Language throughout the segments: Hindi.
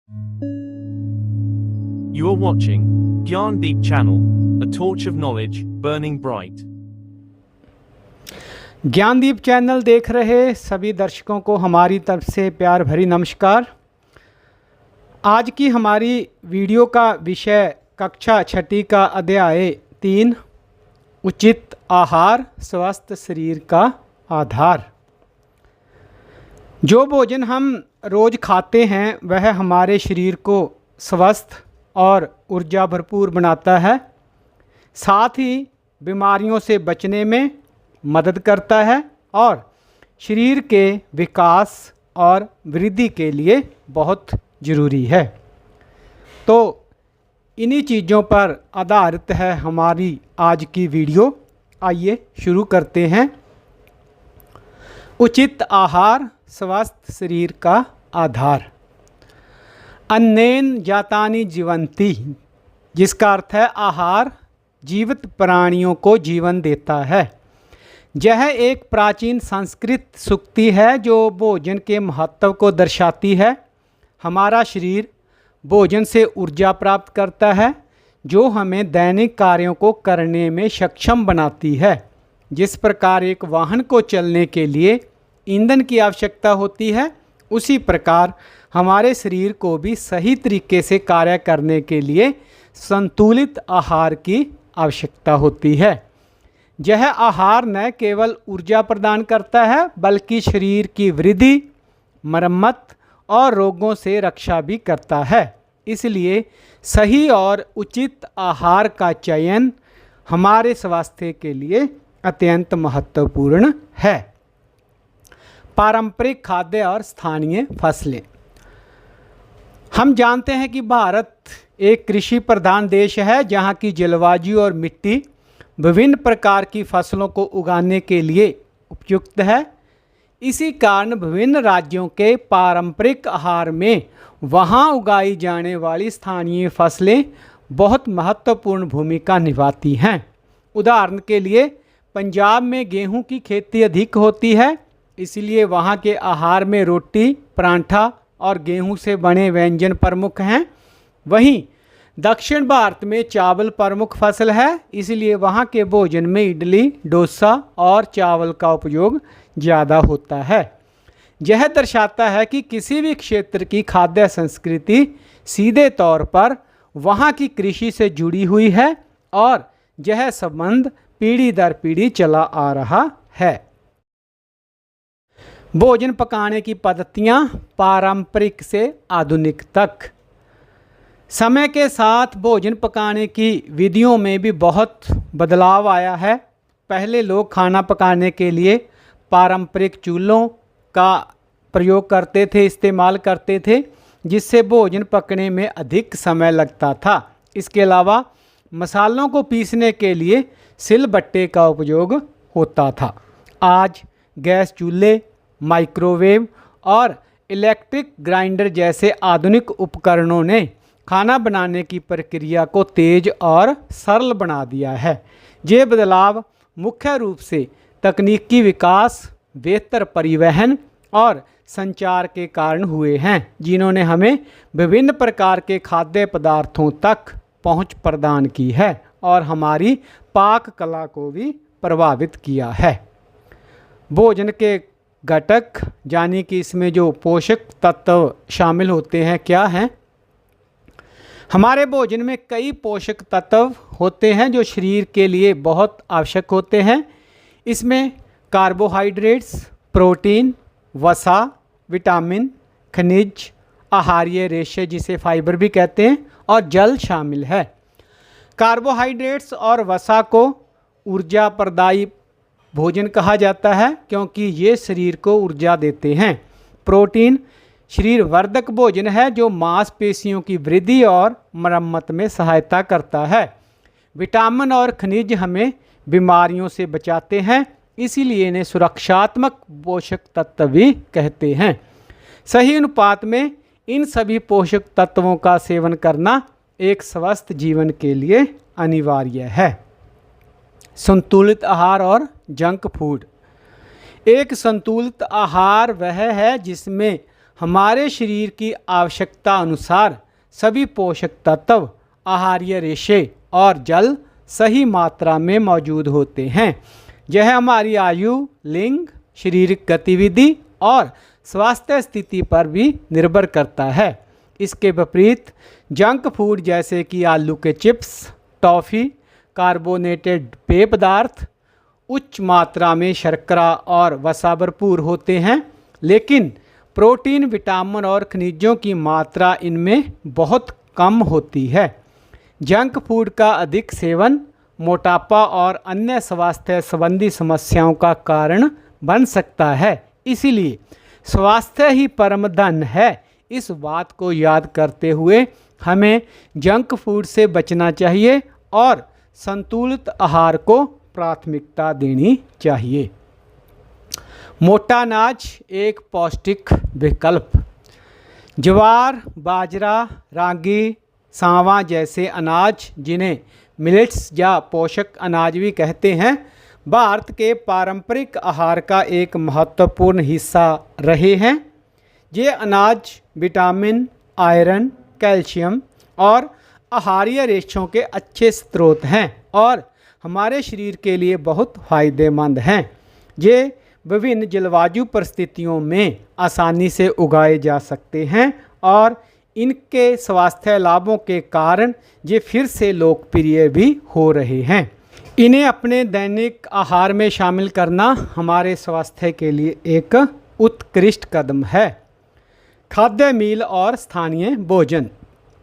You are watching Gyandeep Channel, a torch of knowledge burning bright. Gyandeep channel देख रहे सभी दर्शकों को हमारी तरफ से प्यार भरी नमस्कार। आज की हमारी वीडियो का विषय कक्षा छठी का अध्याय 3 उचित आहार स्वस्थ शरीर का आधार। जो भोजन हम रोज़ खाते हैं वह हमारे शरीर को स्वस्थ और ऊर्जा भरपूर बनाता है, साथ ही बीमारियों से बचने में मदद करता है और शरीर के विकास और वृद्धि के लिए बहुत ज़रूरी है। तो इन्हीं चीज़ों पर आधारित है हमारी आज की वीडियो। आइए शुरू करते हैं। उचित आहार स्वस्थ शरीर का आधार। अन्नेन जातानि जीवंती, जिसका अर्थ है आहार जीवित प्राणियों को जीवन देता है। यह एक प्राचीन संस्कृत सूक्ति है जो भोजन के महत्व को दर्शाती है। हमारा शरीर भोजन से ऊर्जा प्राप्त करता है जो हमें दैनिक कार्यों को करने में सक्षम बनाती है। जिस प्रकार एक वाहन को चलने के लिए ईंधन की आवश्यकता होती है, उसी प्रकार हमारे शरीर को भी सही तरीके से कार्य करने के लिए संतुलित आहार की आवश्यकता होती है। यह आहार न केवल ऊर्जा प्रदान करता है बल्कि शरीर की वृद्धि, मरम्मत और रोगों से रक्षा भी करता है। इसलिए सही और उचित आहार का चयन हमारे स्वास्थ्य के लिए अत्यंत महत्वपूर्ण है। पारंपरिक खाद्य और स्थानीय फसलें। हम जानते हैं कि भारत एक कृषि प्रधान देश है जहाँ की जलवायु और मिट्टी विभिन्न प्रकार की फसलों को उगाने के लिए उपयुक्त है। इसी कारण विभिन्न राज्यों के पारंपरिक आहार में वहाँ उगाई जाने वाली स्थानीय फसलें बहुत महत्वपूर्ण भूमिका निभाती हैं। उदाहरण के लिए पंजाब में गेहूं की खेती अधिक होती है, इसलिए वहाँ के आहार में रोटी, परांठा और गेहूं से बने व्यंजन प्रमुख हैं। वहीं दक्षिण भारत में चावल प्रमुख फसल है, इसलिए वहाँ के भोजन में इडली, डोसा और चावल का उपयोग ज़्यादा होता है। यह दर्शाता है कि किसी भी क्षेत्र की खाद्य संस्कृति सीधे तौर पर वहाँ की कृषि से जुड़ी हुई है और यह संबंध पीढ़ी दर पीढ़ी चला आ रहा है। भोजन पकाने की पद्धतियाँ पारंपरिक से आधुनिक तक। समय के साथ भोजन पकाने की विधियों में भी बहुत बदलाव आया है। पहले लोग खाना पकाने के लिए पारंपरिक चूल्हों का प्रयोग करते थे, इस्तेमाल करते थे, जिससे भोजन पकने में अधिक समय लगता था। इसके अलावा मसालों को पीसने के लिए सिलबट्टे का उपयोग होता था। आज गैस चूल्हे, माइक्रोवेव और इलेक्ट्रिक ग्राइंडर जैसे आधुनिक उपकरणों ने खाना बनाने की प्रक्रिया को तेज और सरल बना दिया है। ये बदलाव मुख्य रूप से तकनीकी विकास, बेहतर परिवहन और संचार के कारण हुए हैं, जिन्होंने हमें विभिन्न प्रकार के खाद्य पदार्थों तक पहुंच प्रदान की है और हमारी पाक कला को भी प्रभावित किया है। भोजन के घटक यानी कि इसमें जो पोषक तत्व शामिल होते हैं क्या हैं? हमारे भोजन में कई पोषक तत्व होते हैं जो शरीर के लिए बहुत आवश्यक होते हैं। इसमें कार्बोहाइड्रेट्स, प्रोटीन, वसा, विटामिन, खनिज, आहारीय रेशे जिसे फाइबर भी कहते हैं और जल शामिल है। कार्बोहाइड्रेट्स और वसा को ऊर्जा प्रदायी भोजन कहा जाता है क्योंकि ये शरीर को ऊर्जा देते हैं। प्रोटीन शरीर वर्धक भोजन है जो मांसपेशियों की वृद्धि और मरम्मत में सहायता करता है। विटामिन और खनिज हमें बीमारियों से बचाते हैं, इसीलिए इन्हें सुरक्षात्मक पोषक तत्व भी कहते हैं। सही अनुपात में इन सभी पोषक तत्वों का सेवन करना एक स्वस्थ जीवन के लिए अनिवार्य है। संतुलित आहार और जंक फूड। एक संतुलित आहार वह है जिसमें हमारे शरीर की आवश्यकता अनुसार सभी पोषक तत्व, आहारीय रेशे और जल सही मात्रा में मौजूद होते हैं। यह हमारी आयु, लिंग, शारीरिक गतिविधि और स्वास्थ्य स्थिति पर भी निर्भर करता है। इसके विपरीत जंक फूड जैसे कि आलू के चिप्स, टॉफ़ी, कार्बोनेटेड पेय पदार्थ उच्च मात्रा में शर्करा और वसा भरपूर होते हैं, लेकिन प्रोटीन, विटामिन और खनिजों की मात्रा इनमें बहुत कम होती है। जंक फूड का अधिक सेवन मोटापा और अन्य स्वास्थ्य संबंधी समस्याओं का कारण बन सकता है। इसीलिए स्वास्थ्य ही परम धन है। इस बात को याद करते हुए हमें जंक फूड से बचना चाहिए और संतुलित आहार को प्राथमिकता देनी चाहिए। मोटा अनाज एक पौष्टिक विकल्प। ज्वार, बाजरा, रागी, सांवा जैसे अनाज, जिन्हें मिलेट्स या पोषक अनाज भी कहते हैं, भारत के पारंपरिक आहार का एक महत्वपूर्ण हिस्सा रहे हैं। ये अनाज विटामिन, आयरन, कैल्शियम और आहारीय रेशों के अच्छे स्रोत हैं और हमारे शरीर के लिए बहुत फ़ायदेमंद हैं। ये विभिन्न जलवायु परिस्थितियों में आसानी से उगाए जा सकते हैं और इनके स्वास्थ्य लाभों के कारण ये फिर से लोकप्रिय भी हो रहे हैं। इन्हें अपने दैनिक आहार में शामिल करना हमारे स्वास्थ्य के लिए एक उत्कृष्ट कदम है। खाद्य मील और स्थानीय भोजन।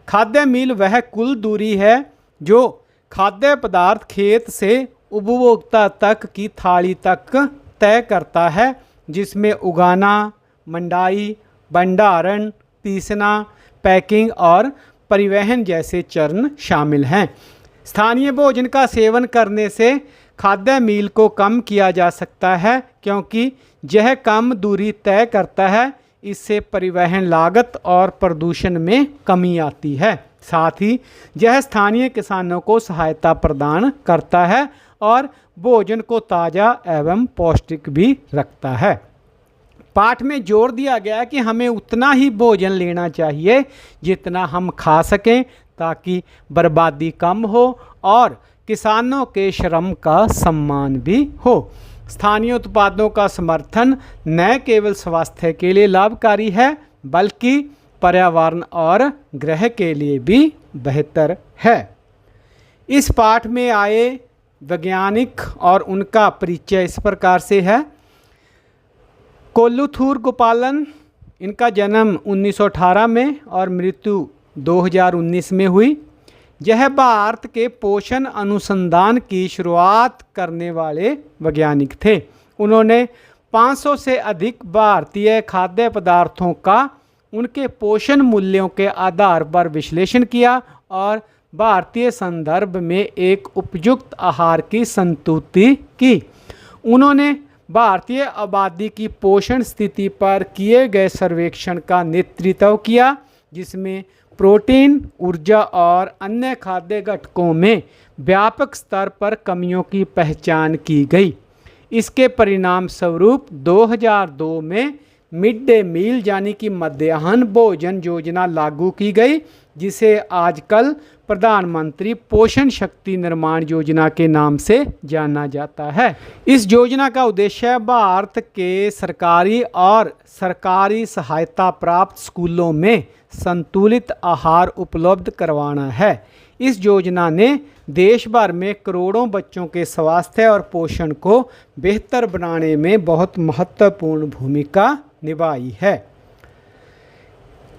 खाद्य मील वह कुल दूरी है जो खाद्य पदार्थ खेत से उपभोक्ता तक की थाली तक तय करता है, जिसमें उगाना, मंडाई, भंडारण, पीसना, पैकिंग और परिवहन जैसे चरण शामिल हैं। स्थानीय भोजन का सेवन करने से खाद्य मील को कम किया जा सकता है, क्योंकि यह कम दूरी तय करता है। इससे परिवहन लागत और प्रदूषण में कमी आती है। साथ ही यह स्थानीय किसानों को सहायता प्रदान करता है और भोजन को ताज़ा एवं पौष्टिक भी रखता है। पाठ में जोर दिया गया कि हमें उतना ही भोजन लेना चाहिए जितना हम खा सकें, ताकि बर्बादी कम हो और किसानों के श्रम का सम्मान भी हो। स्थानीय उत्पादों का समर्थन न केवल स्वास्थ्य के लिए लाभकारी है, बल्कि पर्यावरण और ग्रह के लिए भी बेहतर है। इस पाठ में आए वैज्ञानिक और उनका परिचय इस प्रकार से है। कोल्लुथुर गोपालन, इनका जन्म 1918 में और मृत्यु 2019 में हुई। यह भारत के पोषण अनुसंधान की शुरुआत करने वाले वैज्ञानिक थे। उन्होंने 500 से अधिक भारतीय खाद्य पदार्थों का उनके पोषण मूल्यों के आधार पर विश्लेषण किया और भारतीय संदर्भ में एक उपयुक्त आहार की संतुति की। उन्होंने भारतीय आबादी की पोषण स्थिति पर किए गए सर्वेक्षण का नेतृत्व किया, जिसमें प्रोटीन, ऊर्जा और अन्य खाद्य घटकों में व्यापक स्तर पर कमियों की पहचान की गई। इसके परिणाम स्वरूप 2002 में मिड डे मील यानी कि मध्याह्न भोजन योजना लागू की गई, जिसे आजकल प्रधानमंत्री पोषण शक्ति निर्माण योजना के नाम से जाना जाता है। इस योजना का उद्देश्य भारत के सरकारी और सरकारी सहायता प्राप्त स्कूलों में संतुलित आहार उपलब्ध करवाना है। इस योजना ने देश भर में करोड़ों बच्चों के स्वास्थ्य और पोषण को बेहतर बनाने में बहुत महत्वपूर्ण भूमिका निभाई है।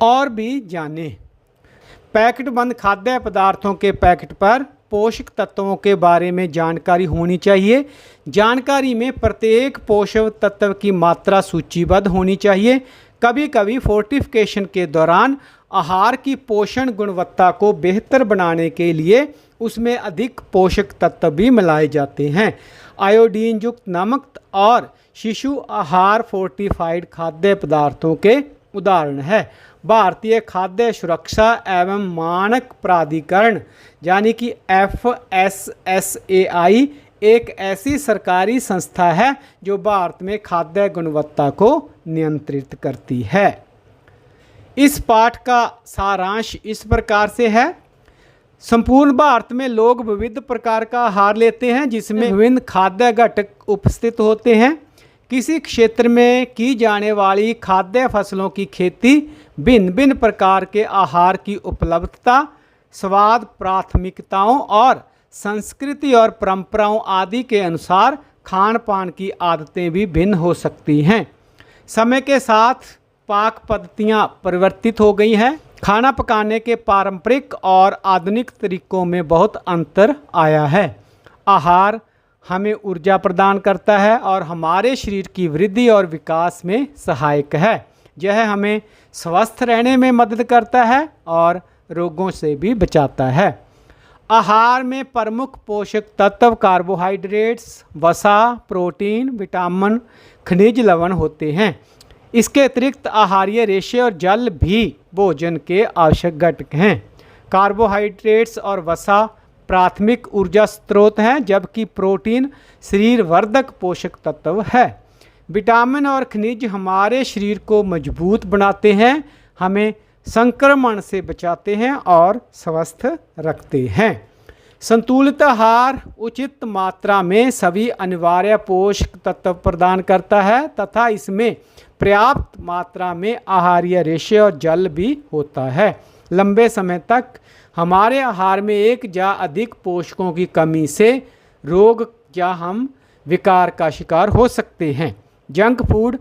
और भी जानें। पैकेट बंद खाद्य पदार्थों के पैकेट पर पोषक तत्वों के बारे में जानकारी होनी चाहिए। जानकारी में प्रत्येक पोषक तत्व की मात्रा सूचीबद्ध होनी चाहिए। कभी कभी फोर्टिफिकेशन के दौरान आहार की पोषण गुणवत्ता को बेहतर बनाने के लिए उसमें अधिक पोषक तत्व भी मिलाए जाते हैं। आयोडीन युक्त नमक और शिशु आहार फोर्टिफाइड खाद्य पदार्थों के उदाहरण है। भारतीय खाद्य सुरक्षा एवं मानक प्राधिकरण यानी कि FSSAI एक ऐसी सरकारी संस्था है जो भारत में खाद्य गुणवत्ता को नियंत्रित करती है। इस पाठ का सारांश इस प्रकार से है। संपूर्ण भारत में लोग विविध प्रकार का आहार लेते हैं जिसमें विभिन्न खाद्य घटक उपस्थित होते हैं। किसी क्षेत्र में की जाने वाली खाद्य फसलों की खेती भिन्न भिन्न प्रकार के आहार की उपलब्धता, स्वाद, प्राथमिकताओं और संस्कृति और परंपराओं आदि के अनुसार खान पान की आदतें भी भिन्न हो सकती हैं। समय के साथ पाक पद्धतियाँ परिवर्तित हो गई हैं। खाना पकाने के पारंपरिक और आधुनिक तरीकों में बहुत अंतर आया है। आहार हमें ऊर्जा प्रदान करता है और हमारे शरीर की वृद्धि और विकास में सहायक है। यह हमें स्वस्थ रहने में मदद करता है और रोगों से भी बचाता है। आहार में प्रमुख पोषक तत्व कार्बोहाइड्रेट्स, वसा, प्रोटीन, विटामिन, खनिज लवण होते हैं। इसके अतिरिक्त आहारीय रेशे और जल भी भोजन के आवश्यक घटक हैं। कार्बोहाइड्रेट्स और वसा प्राथमिक ऊर्जा स्रोत हैं, जबकि प्रोटीन शरीर वर्धक पोषक तत्व है। विटामिन और खनिज हमारे शरीर को मजबूत बनाते हैं, हमें संक्रमण से बचाते हैं और स्वस्थ रखते हैं। संतुलित आहार उचित मात्रा में सभी अनिवार्य पोषक तत्व प्रदान करता है तथा इसमें पर्याप्त मात्रा में आहारीय रेशे और जल भी होता है। लंबे समय तक हमारे आहार में एक या अधिक पोषकों की कमी से रोग या हम विकार का शिकार हो सकते हैं। जंक फूड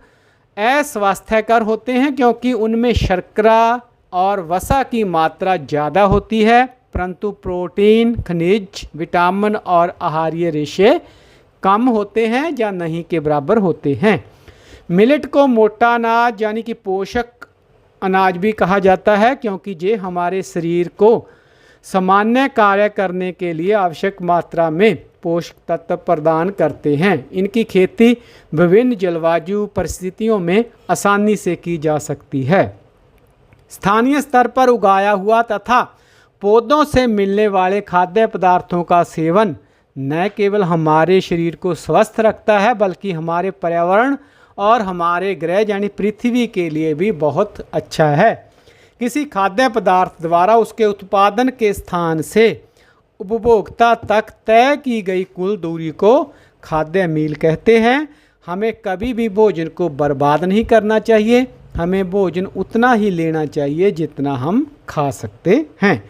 अस्वास्थ्यकर होते हैं क्योंकि उनमें शर्करा और वसा की मात्रा ज़्यादा होती है, परंतु प्रोटीन, खनिज, विटामिन और आहारीय रेशे कम होते हैं या नहीं के बराबर होते हैं। मिलेट को मोटा अनाज यानी कि पोषक अनाज भी कहा जाता है क्योंकि ये हमारे शरीर को सामान्य कार्य करने के लिए आवश्यक मात्रा में पोषक तत्व प्रदान करते हैं। इनकी खेती विभिन्न जलवायु परिस्थितियों में आसानी से की जा सकती है। स्थानीय स्तर पर उगाया हुआ तथा पौधों से मिलने वाले खाद्य पदार्थों का सेवन न केवल हमारे शरीर को स्वस्थ रखता है बल्कि हमारे पर्यावरण और हमारे ग्रह यानी पृथ्वी के लिए भी बहुत अच्छा है। किसी खाद्य पदार्थ द्वारा उसके उत्पादन के स्थान से उपभोक्ता तक तय की गई कुल दूरी को खाद्य मील कहते हैं। हमें कभी भी भोजन को बर्बाद नहीं करना चाहिए, हमें भोजन उतना ही लेना चाहिए जितना हम खा सकते हैं।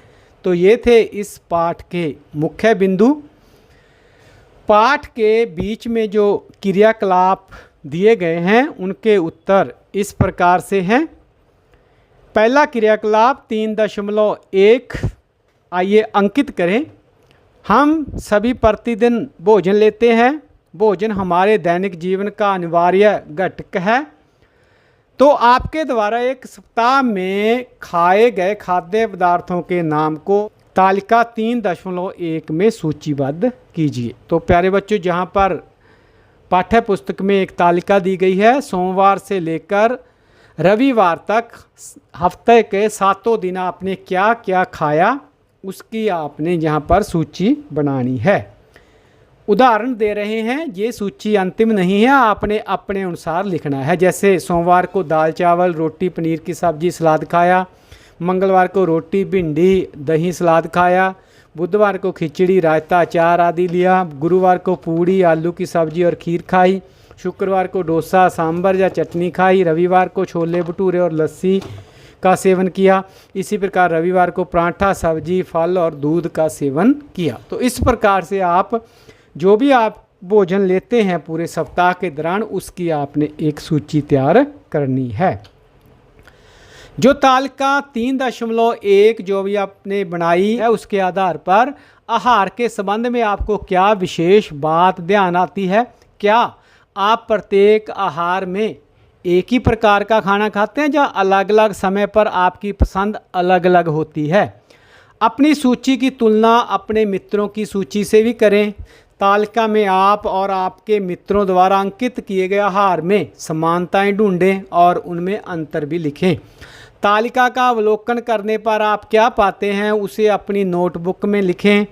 तो ये थे इस पाठ के मुख्य बिंदु। पाठ के बीच में जो क्रियाकलाप दिए गए हैं उनके उत्तर इस प्रकार से हैं। पहला क्रियाकलाप 3.1 आइए अंकित करें। हम सभी प्रतिदिन भोजन लेते हैं। भोजन हमारे दैनिक जीवन का अनिवार्य घटक है। तो आपके द्वारा एक सप्ताह में खाए गए खाद्य पदार्थों के नाम को तालिका 3.1 में सूचीबद्ध कीजिए। तो प्यारे बच्चों, जहाँ पर पाठ्य पुस्तक में एक तालिका दी गई है, सोमवार से लेकर रविवार तक हफ्ते के 7 दिन आपने क्या क्या खाया उसकी आपने यहाँ पर सूची बनानी है। उदाहरण दे रहे हैं, ये सूची अंतिम नहीं है, आपने अपने अनुसार लिखना है। जैसे सोमवार को दाल चावल रोटी पनीर की सब्जी सलाद खाया, मंगलवार को रोटी भिंडी दही सलाद खाया, बुधवार को खिचड़ी रायता अचार आदि लिया, गुरुवार को पूड़ी आलू की सब्जी और खीर खाई, शुक्रवार को डोसा सांभर या चटनी खाई, रविवार को छोले भटूरे और लस्सी का सेवन किया। इसी प्रकार रविवार को पराठा सब्जी फल और दूध का सेवन किया। तो इस प्रकार से आप जो भी आप भोजन लेते हैं पूरे सप्ताह के दौरान उसकी आपने एक सूची तैयार करनी है। जो तालिका 3.1 जो भी आपने बनाई है उसके आधार पर आहार के संबंध में आपको क्या विशेष बात ध्यान आती है? क्या आप प्रत्येक आहार में एक ही प्रकार का खाना खाते हैं या अलग अलग समय पर आपकी पसंद अलग अलग होती है? अपनी सूची की तुलना अपने मित्रों की सूची से भी करें। तालिका में आप और आपके मित्रों द्वारा अंकित किए गए आहार में समानताएं ढूंढें और उनमें अंतर भी लिखें। तालिका का अवलोकन करने पर आप क्या पाते हैं उसे अपनी नोटबुक में लिखें।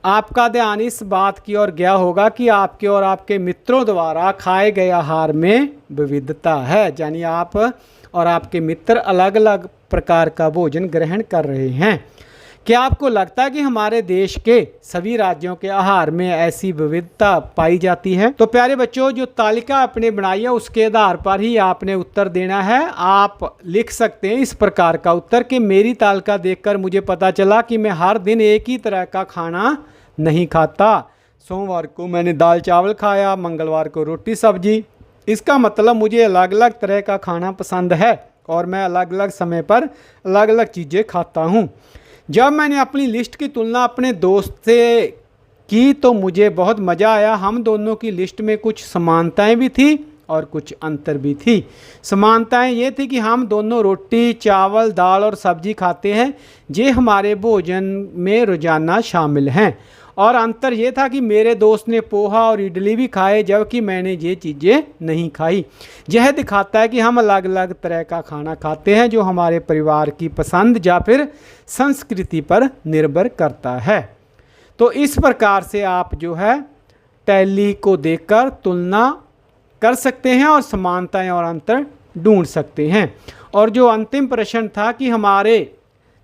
आपका ध्यान इस बात की ओर गया होगा कि आपके और आपके मित्रों द्वारा खाए गए आहार में विविधता है, यानी आप और आपके मित्र अलग अलग प्रकार का भोजन ग्रहण कर रहे हैं। क्या आपको लगता है कि हमारे देश के सभी राज्यों के आहार में ऐसी विविधता पाई जाती है? तो प्यारे बच्चों, जो तालिका आपने बनाई है उसके आधार पर ही आपने उत्तर देना है। आप लिख सकते हैं इस प्रकार का उत्तर कि मेरी तालिका देखकर मुझे पता चला कि मैं हर दिन एक ही तरह का खाना नहीं खाता। सोमवार को मैंने दाल चावल खाया, मंगलवार को रोटी सब्जी। इसका मतलब मुझे अलग अलग तरह का खाना पसंद है और मैं अलग अलग समय पर अलग अलग चीज़ें खाता हूँ। जब मैंने अपनी लिस्ट की तुलना अपने दोस्त से की तो मुझे बहुत मज़ा आया। हम दोनों की लिस्ट में कुछ समानताएं भी थी और कुछ अंतर भी थी। समानताएं ये थी कि हम दोनों रोटी, चावल, दाल और सब्जी खाते हैं। ये हमारे भोजन में रोज़ाना शामिल हैं। और अंतर ये था कि मेरे दोस्त ने पोहा और इडली भी खाए जबकि मैंने ये चीज़ें नहीं खाई। यह दिखाता है कि हम अलग अलग तरह का खाना खाते हैं जो हमारे परिवार की पसंद या फिर संस्कृति पर निर्भर करता है। तो इस प्रकार से आप जो है टैली को देखकर तुलना कर सकते हैं और समानताएं और अंतर ढूंढ सकते हैं। और जो अंतिम प्रश्न था कि हमारे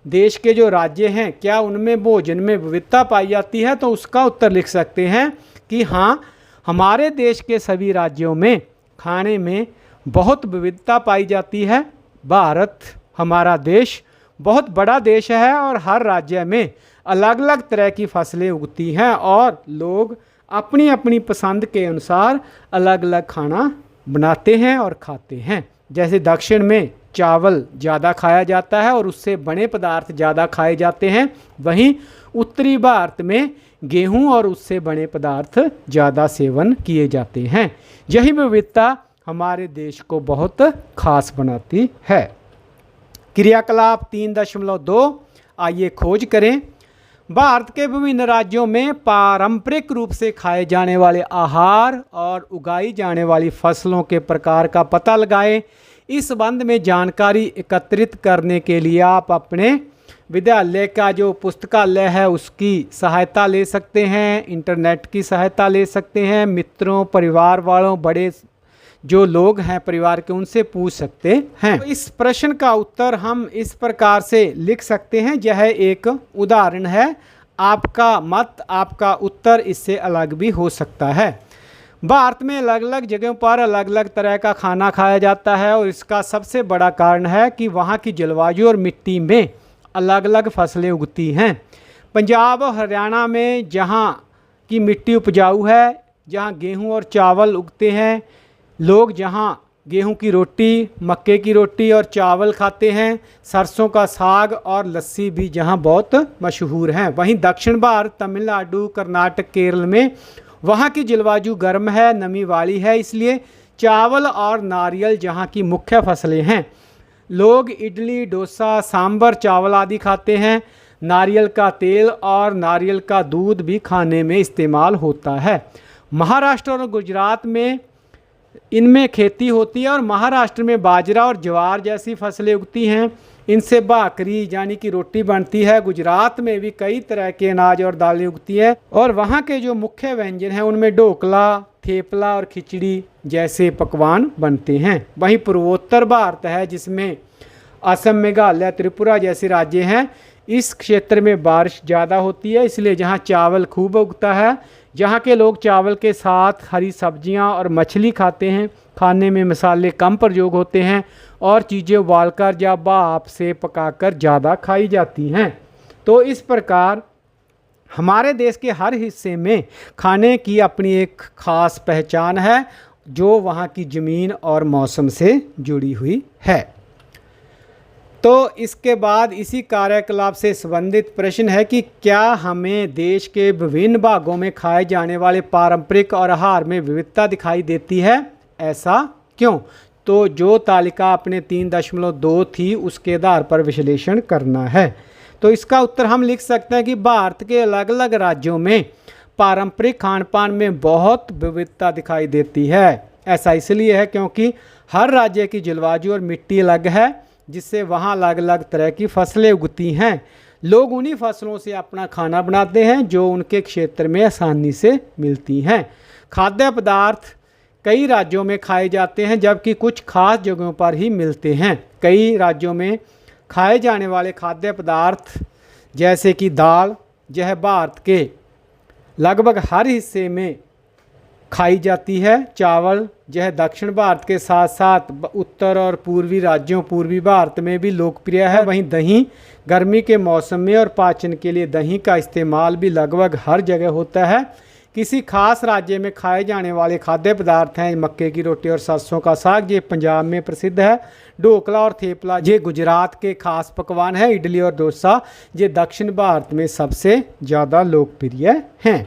देश के जो राज्य हैं क्या उनमें भोजन में विविधता पाई जाती है, तो उसका उत्तर लिख सकते हैं कि हाँ, हमारे देश के सभी राज्यों में खाने में बहुत विविधता पाई जाती है। भारत हमारा देश बहुत बड़ा देश है और हर राज्य में अलग अलग तरह की फसलें उगती हैं और लोग अपनी अपनी पसंद के अनुसार अलग अलग खाना बनाते हैं और खाते हैं। जैसे दक्षिण में चावल ज़्यादा खाया जाता है और उससे बने पदार्थ ज़्यादा खाए जाते हैं, वहीं उत्तरी भारत में गेहूं और उससे बने पदार्थ ज़्यादा सेवन किए जाते हैं। यही विविधता हमारे देश को बहुत खास बनाती है। क्रियाकलाप 3.2 आइए खोज करें। भारत के विभिन्न राज्यों में पारंपरिक रूप से खाए जाने वाले आहार और उगाई जाने वाली फसलों के प्रकार का पता लगाएं। इस संबंध में जानकारी एकत्रित करने के लिए आप अपने विद्यालय का जो पुस्तकालय है उसकी सहायता ले सकते हैं, इंटरनेट की सहायता ले सकते हैं, मित्रों, परिवार वालों, बड़े जो लोग हैं परिवार के उनसे पूछ सकते हैं। तो इस प्रश्न का उत्तर हम इस प्रकार से लिख सकते हैं। यह एक उदाहरण है। आपका मत, आपका उत्तर इससे अलग भी हो सकता है। भारत में अलग अलग जगहों पर अलग अलग तरह का खाना खाया जाता है और इसका सबसे बड़ा कारण है कि वहाँ की जलवायु और मिट्टी में अलग अलग फसलें उगती हैं। पंजाब और हरियाणा में जहाँ की मिट्टी उपजाऊ है, जहाँ गेहूँ और चावल उगते हैं, लोग जहाँ गेहूं की रोटी, मक्के की रोटी और चावल खाते हैं, सरसों का साग और लस्सी भी जहाँ बहुत मशहूर हैं। वहीं दक्षिण भारत, तमिलनाडु, कर्नाटक, केरल में वहाँ की जलवायु गर्म है, नमी वाली है, इसलिए चावल और नारियल जहाँ की मुख्य फसलें हैं। लोग इडली, डोसा, सांभर, चावल आदि खाते हैं। नारियल का तेल और नारियल का दूध भी खाने में इस्तेमाल होता है। महाराष्ट्र और गुजरात में इनमें खेती होती है और महाराष्ट्र में बाजरा और ज्वार जैसी फसलें उगती हैं। इनसे भाकरी यानी कि रोटी बनती है। गुजरात में भी कई तरह के अनाज और दालें उगती है और वहाँ के जो मुख्य व्यंजन हैं उनमें ढोकला, थेपला और खिचड़ी जैसे पकवान बनते हैं। वहीं पूर्वोत्तर भारत है जिसमें असम, मेघालय, त्रिपुरा जैसे राज्य हैं। इस क्षेत्र में बारिश ज़्यादा होती है, इसलिए जहाँ चावल खूब उगता है। जहाँ के लोग चावल के साथ हरी सब्जियाँ और मछली खाते हैं। खाने में मसाले कम प्रयोग होते हैं और चीज़ें उबालकर या भाप से पकाकर ज़्यादा खाई जाती हैं। तो इस प्रकार हमारे देश के हर हिस्से में खाने की अपनी एक ख़ास पहचान है जो वहाँ की ज़मीन और मौसम से जुड़ी हुई है। तो इसके बाद इसी कार्यकलाप से संबंधित प्रश्न है कि क्या हमें देश के विभिन्न भागों में खाए जाने वाले पारंपरिक और आहार में विविधता दिखाई देती है, ऐसा क्यों? तो जो तालिका अपने 3.2 थी उसके आधार पर विश्लेषण करना है। तो इसका उत्तर हम लिख सकते हैं कि भारत के अलग अलग राज्यों में पारंपरिक खान पान में बहुत विविधता दिखाई देती है। ऐसा इसलिए है क्योंकि हर राज्य की जलवायु और मिट्टी अलग है, जिससे वहाँ अलग अलग तरह की फसलें उगती हैं। लोग उन्हीं फसलों से अपना खाना बनाते हैं जो उनके क्षेत्र में आसानी से मिलती हैं। खाद्य पदार्थ कई राज्यों में खाए जाते हैं जबकि कुछ खास जगहों पर ही मिलते हैं। कई राज्यों में खाए जाने वाले खाद्य पदार्थ जैसे कि दाल, यह भारत के लगभग हर हिस्से में खाई जाती है। चावल, यह दक्षिण भारत के साथ साथ उत्तर और पूर्वी राज्यों, पूर्वी भारत में भी लोकप्रिय है। वहीं दही, गर्मी के मौसम में और पाचन के लिए दही का इस्तेमाल भी लगभग हर जगह होता है। किसी खास राज्य में खाए जाने वाले खाद्य पदार्थ हैं मक्के की रोटी और सरसों का साग, ये पंजाब में प्रसिद्ध है। ढोकला और थेपला ये गुजरात के खास पकवान है। इडली और डोसा ये दक्षिण भारत में सबसे ज़्यादा लोकप्रिय हैं।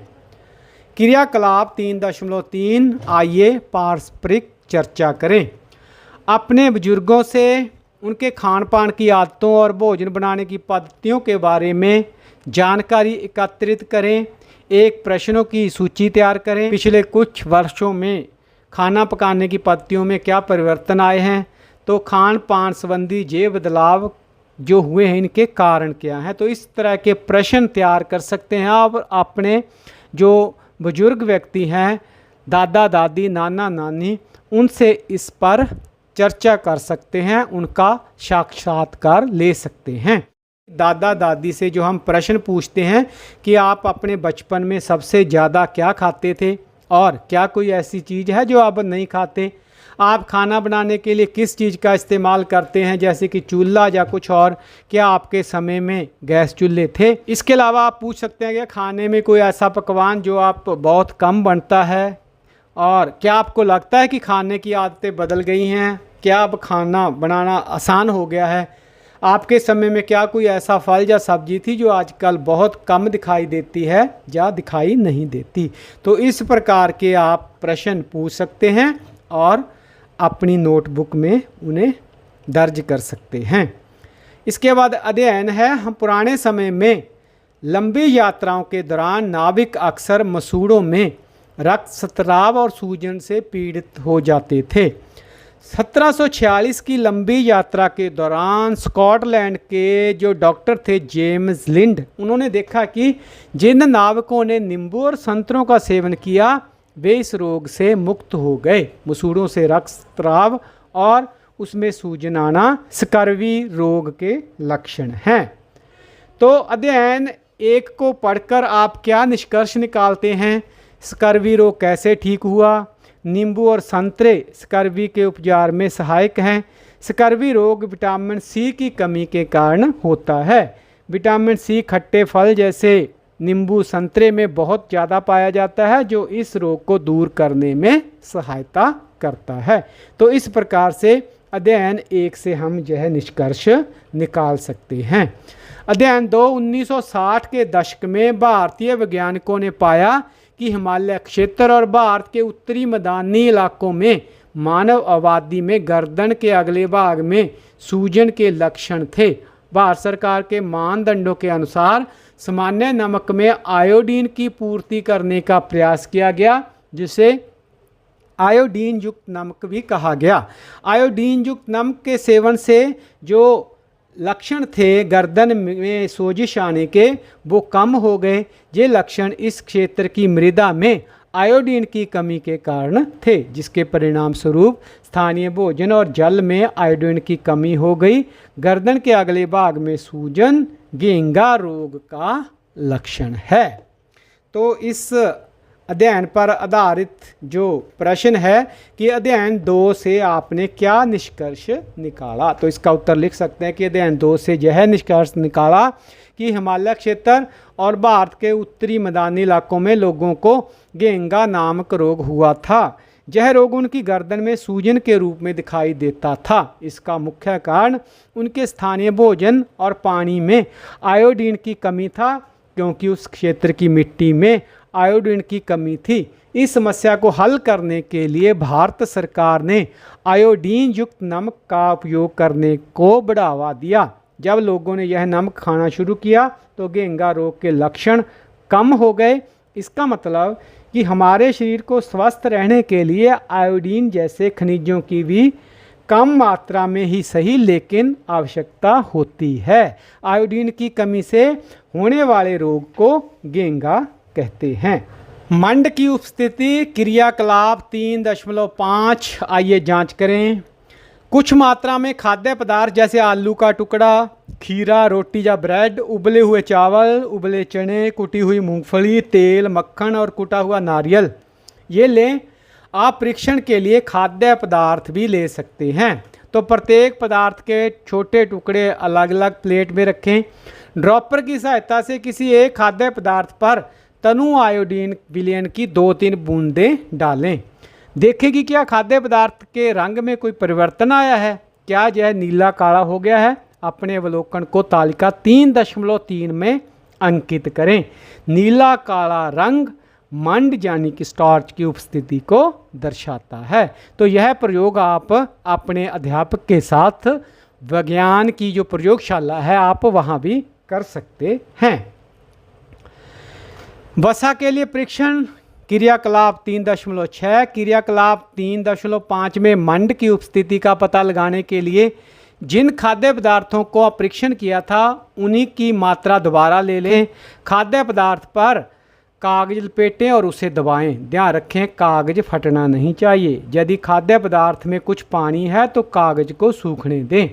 क्रियाकलाप 3.3, आइए पारस्परिक चर्चा करें। अपने बुजुर्गों से उनके खान पान की आदतों और भोजन बनाने की पद्धतियों के बारे में जानकारी एकत्रित करें। एक प्रश्नों की सूची तैयार करें। पिछले कुछ वर्षों में खाना पकाने की पद्धतियों में क्या परिवर्तन आए हैं, तो खान पान संबंधी ये बदलाव जो हुए हैं इनके कारण क्या हैं। तो इस तरह के प्रश्न तैयार कर सकते हैं आप। अपने जो बुजुर्ग व्यक्ति हैं, दादा दादी, नाना नानी, उनसे इस पर चर्चा कर सकते हैं, उनका साक्षात्कार ले सकते हैं। दादा दादी से जो हम प्रश्न पूछते हैं कि आप अपने बचपन में सबसे ज़्यादा क्या खाते थे और क्या कोई ऐसी चीज़ है जो आप नहीं खाते। आप खाना बनाने के लिए किस चीज़ का इस्तेमाल करते हैं, जैसे कि चूल्हा या कुछ और। क्या आपके समय में गैस चूल्हे थे। इसके अलावा आप पूछ सकते हैं कि खाने में कोई ऐसा पकवान जो आप बहुत कम बनता है, और क्या आपको लगता है कि खाने की आदतें बदल गई हैं। क्या अब खाना बनाना आसान हो गया है। आपके समय में क्या कोई ऐसा फल या सब्जी थी जो आजकल बहुत कम दिखाई देती है या दिखाई नहीं देती। तो इस प्रकार के आप प्रश्न पूछ सकते हैं और अपनी नोटबुक में उन्हें दर्ज कर सकते हैं। इसके बाद अध्ययन है। हम पुराने समय में लंबी यात्राओं के दौरान नाविक अक्सर मसूड़ों में रक्तस्राव और सूजन से पीड़ित हो जाते थे। 1746 की लंबी यात्रा के दौरान स्कॉटलैंड के जो डॉक्टर थे जेम्स लिंड, उन्होंने देखा कि जिन नाविकों ने नींबू और संतरों का सेवन किया वे इस रोग से मुक्त हो गए। मसूड़ों से रक्तस्राव और उसमें सूजन आना स्कर्वी रोग के लक्षण हैं। तो अध्ययन 1 को पढ़कर आप क्या निष्कर्ष निकालते हैं। स्कर्वी रोग कैसे ठीक हुआ। नींबू और संतरे स्कर्वी के उपचार में सहायक हैं। स्कर्वी रोग विटामिन सी की कमी के कारण होता है। विटामिन सी खट्टे फल जैसे नींबू, संतरे में बहुत ज़्यादा पाया जाता है, जो इस रोग को दूर करने में सहायता करता है। तो इस प्रकार से अध्ययन 1 से हम यह निष्कर्ष निकाल सकते हैं। अध्ययन 2, 1960 के दशक में भारतीय वैज्ञानिकों ने पाया कि हिमालय क्षेत्र और भारत के उत्तरी मैदानी इलाकों में मानव आबादी में गर्दन के अगले भाग में सूजन के लक्षण थे। भारत सरकार के मानदंडों के अनुसार सामान्य नमक में आयोडीन की पूर्ति करने का प्रयास किया गया, जिसे आयोडीन युक्त नमक भी कहा गया। आयोडीन युक्त नमक के सेवन से जो लक्षण थे गर्दन में सोजिश आने के, वो कम हो गए। ये लक्षण इस क्षेत्र की मृदा में आयोडीन की कमी के कारण थे, जिसके परिणाम स्वरूप स्थानीय भोजन और जल में आयोडीन की कमी हो गई। गर्दन के अगले भाग में सूजन घेंगा रोग का लक्षण है। तो इस अध्ययन पर आधारित जो प्रश्न है कि अध्ययन 2 से आपने क्या निष्कर्ष निकाला, तो इसका उत्तर लिख सकते हैं कि अध्ययन 2 से यह निष्कर्ष निकाला कि हिमालय क्षेत्र और भारत के उत्तरी मैदानी इलाकों में लोगों को घेंगा नामक रोग हुआ था। यह रोग उनकी गर्दन में सूजन के रूप में दिखाई देता था। इसका मुख्य कारण उनके स्थानीय भोजन और पानी में आयोडीन की कमी था, क्योंकि उस क्षेत्र की मिट्टी में आयोडीन की कमी थी। इस समस्या को हल करने के लिए भारत सरकार ने आयोडीन युक्त नमक का उपयोग करने को बढ़ावा दिया। जब लोगों ने यह नमक खाना शुरू किया तो घेंगा रोग के लक्षण कम हो गए। इसका मतलब कि हमारे शरीर को स्वस्थ रहने के लिए आयोडीन जैसे खनिजों की भी कम मात्रा में ही सही लेकिन आवश्यकता होती है। आयोडीन की कमी से होने वाले रोग को घेंगा कहते हैं। मंड की उपस्थिति। क्रियाकलाप 3.5, आइए जांच करें। कुछ मात्रा में खाद्य पदार्थ जैसे आलू का टुकड़ा, खीरा, रोटी या ब्रेड, उबले हुए चावल, उबले चने, कुटी हुई मूंगफली, तेल, मक्खन और कुटा हुआ नारियल ये लें। आप परीक्षण के लिए खाद्य पदार्थ भी ले सकते हैं। तो प्रत्येक पदार्थ के छोटे टुकड़े अलग अलग प्लेट में रखें। ड्रॉपर की सहायता से किसी एक खाद्य पदार्थ पर तनु आयोडीन विलयन की 2-3 बूंदें डालें। देखें कि क्या खाद्य पदार्थ के रंग में कोई परिवर्तन आया है, क्या यह नीला काला हो गया है। अपने अवलोकन को तालिका 3.3 में अंकित करें। नीला काला रंग मंड यानी कि स्टार्च की उपस्थिति को दर्शाता है। तो यह प्रयोग आप अपने अध्यापक के साथ विज्ञान की जो प्रयोगशाला है आप वहाँ भी कर सकते हैं। वसा के लिए परीक्षण क्रियाकलाप 3.6। क्रियाकलाप 3.5 में मंड की उपस्थिति का पता लगाने के लिए जिन खाद्य पदार्थों को परीक्षण किया था उन्हीं की मात्रा दोबारा ले लें। खाद्य पदार्थ पर कागज लपेटें और उसे दबाएं। ध्यान रखें कागज फटना नहीं चाहिए। यदि खाद्य पदार्थ में कुछ पानी है तो कागज को सूखने दें।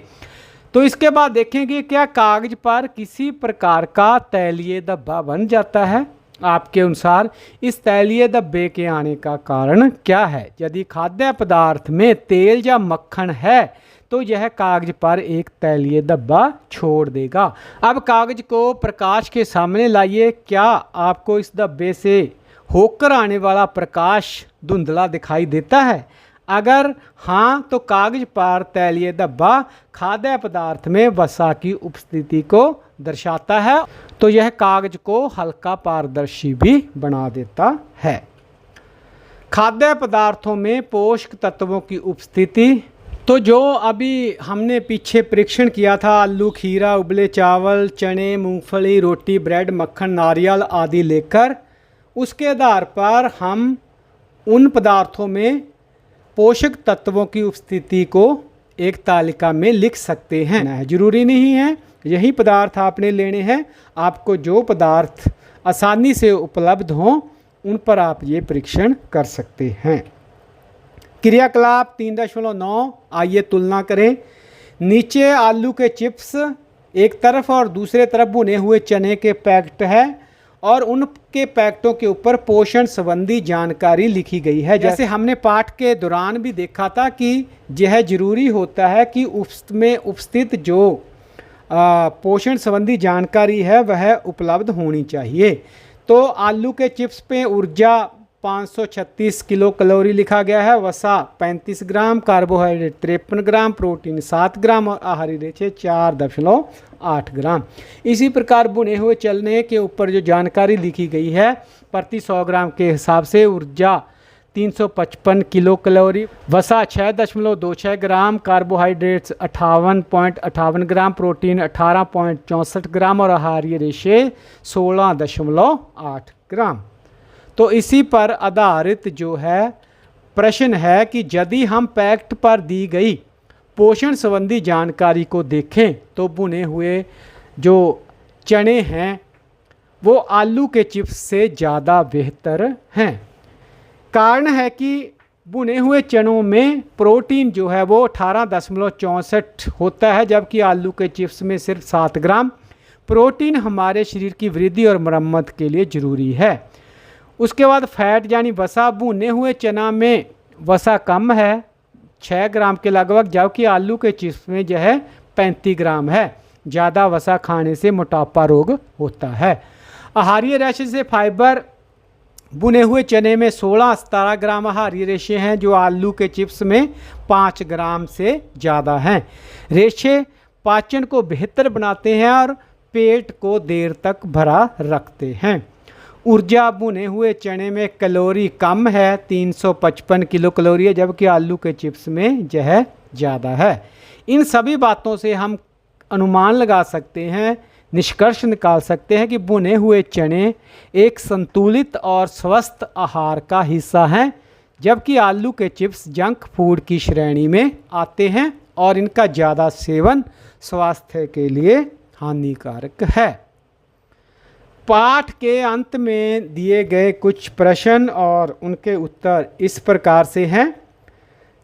तो इसके बाद देखेंगे क्या कागज पर किसी प्रकार का तैलीय धब्बा बन जाता है। आपके अनुसार इस तैलीय धब्बे के आने का कारण क्या है। यदि खाद्य पदार्थ में तेल या मक्खन है तो यह कागज पर एक तैलीय धब्बा छोड़ देगा। अब कागज को प्रकाश के सामने लाइए। क्या आपको इस धब्बे से होकर आने वाला प्रकाश धुंधला दिखाई देता है? अगर हाँ तो कागज पर तैलीय धब्बा खाद्य पदार्थ में वसा की उपस्थिति को दर्शाता है। तो यह कागज को हल्का पारदर्शी भी बना देता है। खाद्य पदार्थों में पोषक तत्वों की उपस्थिति, तो जो अभी हमने पीछे परीक्षण किया था आलू, खीरा, उबले चावल, चने, मूंगफली, रोटी, ब्रेड, मक्खन, नारियल आदि लेकर उसके आधार पर हम उन पदार्थों में पोषक तत्वों की उपस्थिति को एक तालिका में लिख सकते हैं। जरूरी नहीं है यही पदार्थ आपने लेने हैं। आपको जो पदार्थ आसानी से उपलब्ध हों उन पर आप ये परीक्षण कर सकते हैं। क्रियाकलाप 3.9 आइए तुलना करें। नीचे आलू के चिप्स एक तरफ और दूसरे तरफ भुने हुए चने के पैकेट है और उनके पैकेटों के ऊपर पोषण संबंधी जानकारी लिखी गई है। जैसे हमने पाठ के दौरान भी देखा था कि यह जरूरी होता है कि उसमें उपस्थित जो पोषण संबंधी जानकारी है वह उपलब्ध होनी चाहिए। तो आलू के चिप्स पे ऊर्जा 536 किलो कैलोरी लिखा गया है, वसा 35 ग्राम, कार्बोहाइड्रेट 53 ग्राम, प्रोटीन 7 ग्राम और आहारी रेशे 4.8 ग्राम। इसी प्रकार भुने हुए चने के ऊपर जो जानकारी लिखी गई है प्रति 100 ग्राम के हिसाब से ऊर्जा 355 किलो कैलोरी, वसा 6.26 ग्राम, कार्बोहाइड्रेट्स 58.58 ग्राम, प्रोटीन 18.64 ग्राम और आहारीय रेशे 16.8 ग्राम। तो इसी पर आधारित जो है प्रश्न है कि यदि हम पैकेट पर दी गई पोषण संबंधी जानकारी को देखें तो भुने हुए जो चने हैं वो आलू के चिप्स से ज़्यादा बेहतर हैं। कारण है कि भुने हुए चनों में प्रोटीन जो है वो 18.64 होता है जबकि आलू के चिप्स में सिर्फ 7 ग्राम। प्रोटीन हमारे शरीर की वृद्धि और मरम्मत के लिए ज़रूरी है। उसके बाद फैट यानी वसा, भुने हुए चना में वसा कम है 6 ग्राम के लगभग जबकि आलू के चिप्स में जो है 35 ग्राम है। ज़्यादा वसा खाने से मोटापा रोग होता है। आहारीय रेशे से फाइबर भुने हुए चने में 16-17 ग्राम आहारीय रेशे हैं जो आलू के चिप्स में 5 ग्राम से ज़्यादा हैं। रेशे पाचन को बेहतर बनाते हैं और पेट को देर तक भरा रखते हैं। ऊर्जा भुने हुए चने में कैलोरी कम है 355 किलो कैलोरी है जबकि आलू के चिप्स में यह ज़्यादा है। इन सभी बातों से हम अनुमान लगा सकते हैं, निष्कर्ष निकाल सकते हैं कि भुने हुए चने एक संतुलित और स्वस्थ आहार का हिस्सा हैं जबकि आलू के चिप्स जंक फूड की श्रेणी में आते हैं और इनका ज़्यादा सेवन स्वास्थ्य के लिए हानिकारक है। पाठ के अंत में दिए गए कुछ प्रश्न और उनके उत्तर इस प्रकार से हैं।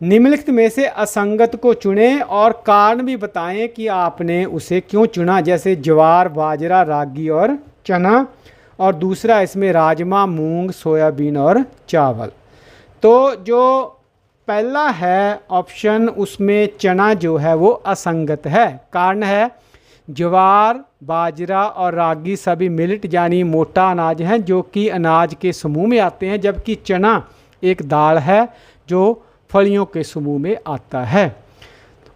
निम्नलिखित में से असंगत को चुनें और कारण भी बताएं कि आपने उसे क्यों चुना। जैसे ज्वार, बाजरा, रागी और चना, और दूसरा इसमें राजमा, मूंग, सोयाबीन और चावल। तो जो पहला है ऑप्शन, उसमें चना जो है वो असंगत है। कारण है ज्वार, बाजरा और रागी सभी मिलेट यानी मोटा अनाज हैं जो कि अनाज के समूह में आते हैं, जबकि चना एक दाल है जो फलियों के समूह में आता है।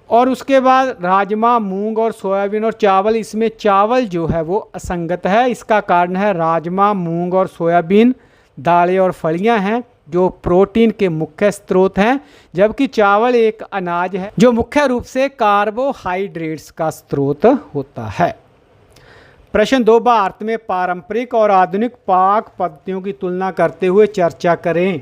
और उसके बाद राजमा, मूंग और सोयाबीन और चावल, इसमें चावल जो है वो असंगत है। इसका कारण है राजमा, मूंग और सोयाबीन दालें और फलियां हैं जो प्रोटीन के मुख्य स्रोत हैं, जबकि चावल एक अनाज है जो मुख्य रूप से कार्बोहाइड्रेट्स का स्रोत होता है। प्रश्न 2, भारत में पारंपरिक और आधुनिक पाक पद्धतियों की तुलना करते हुए चर्चा करें।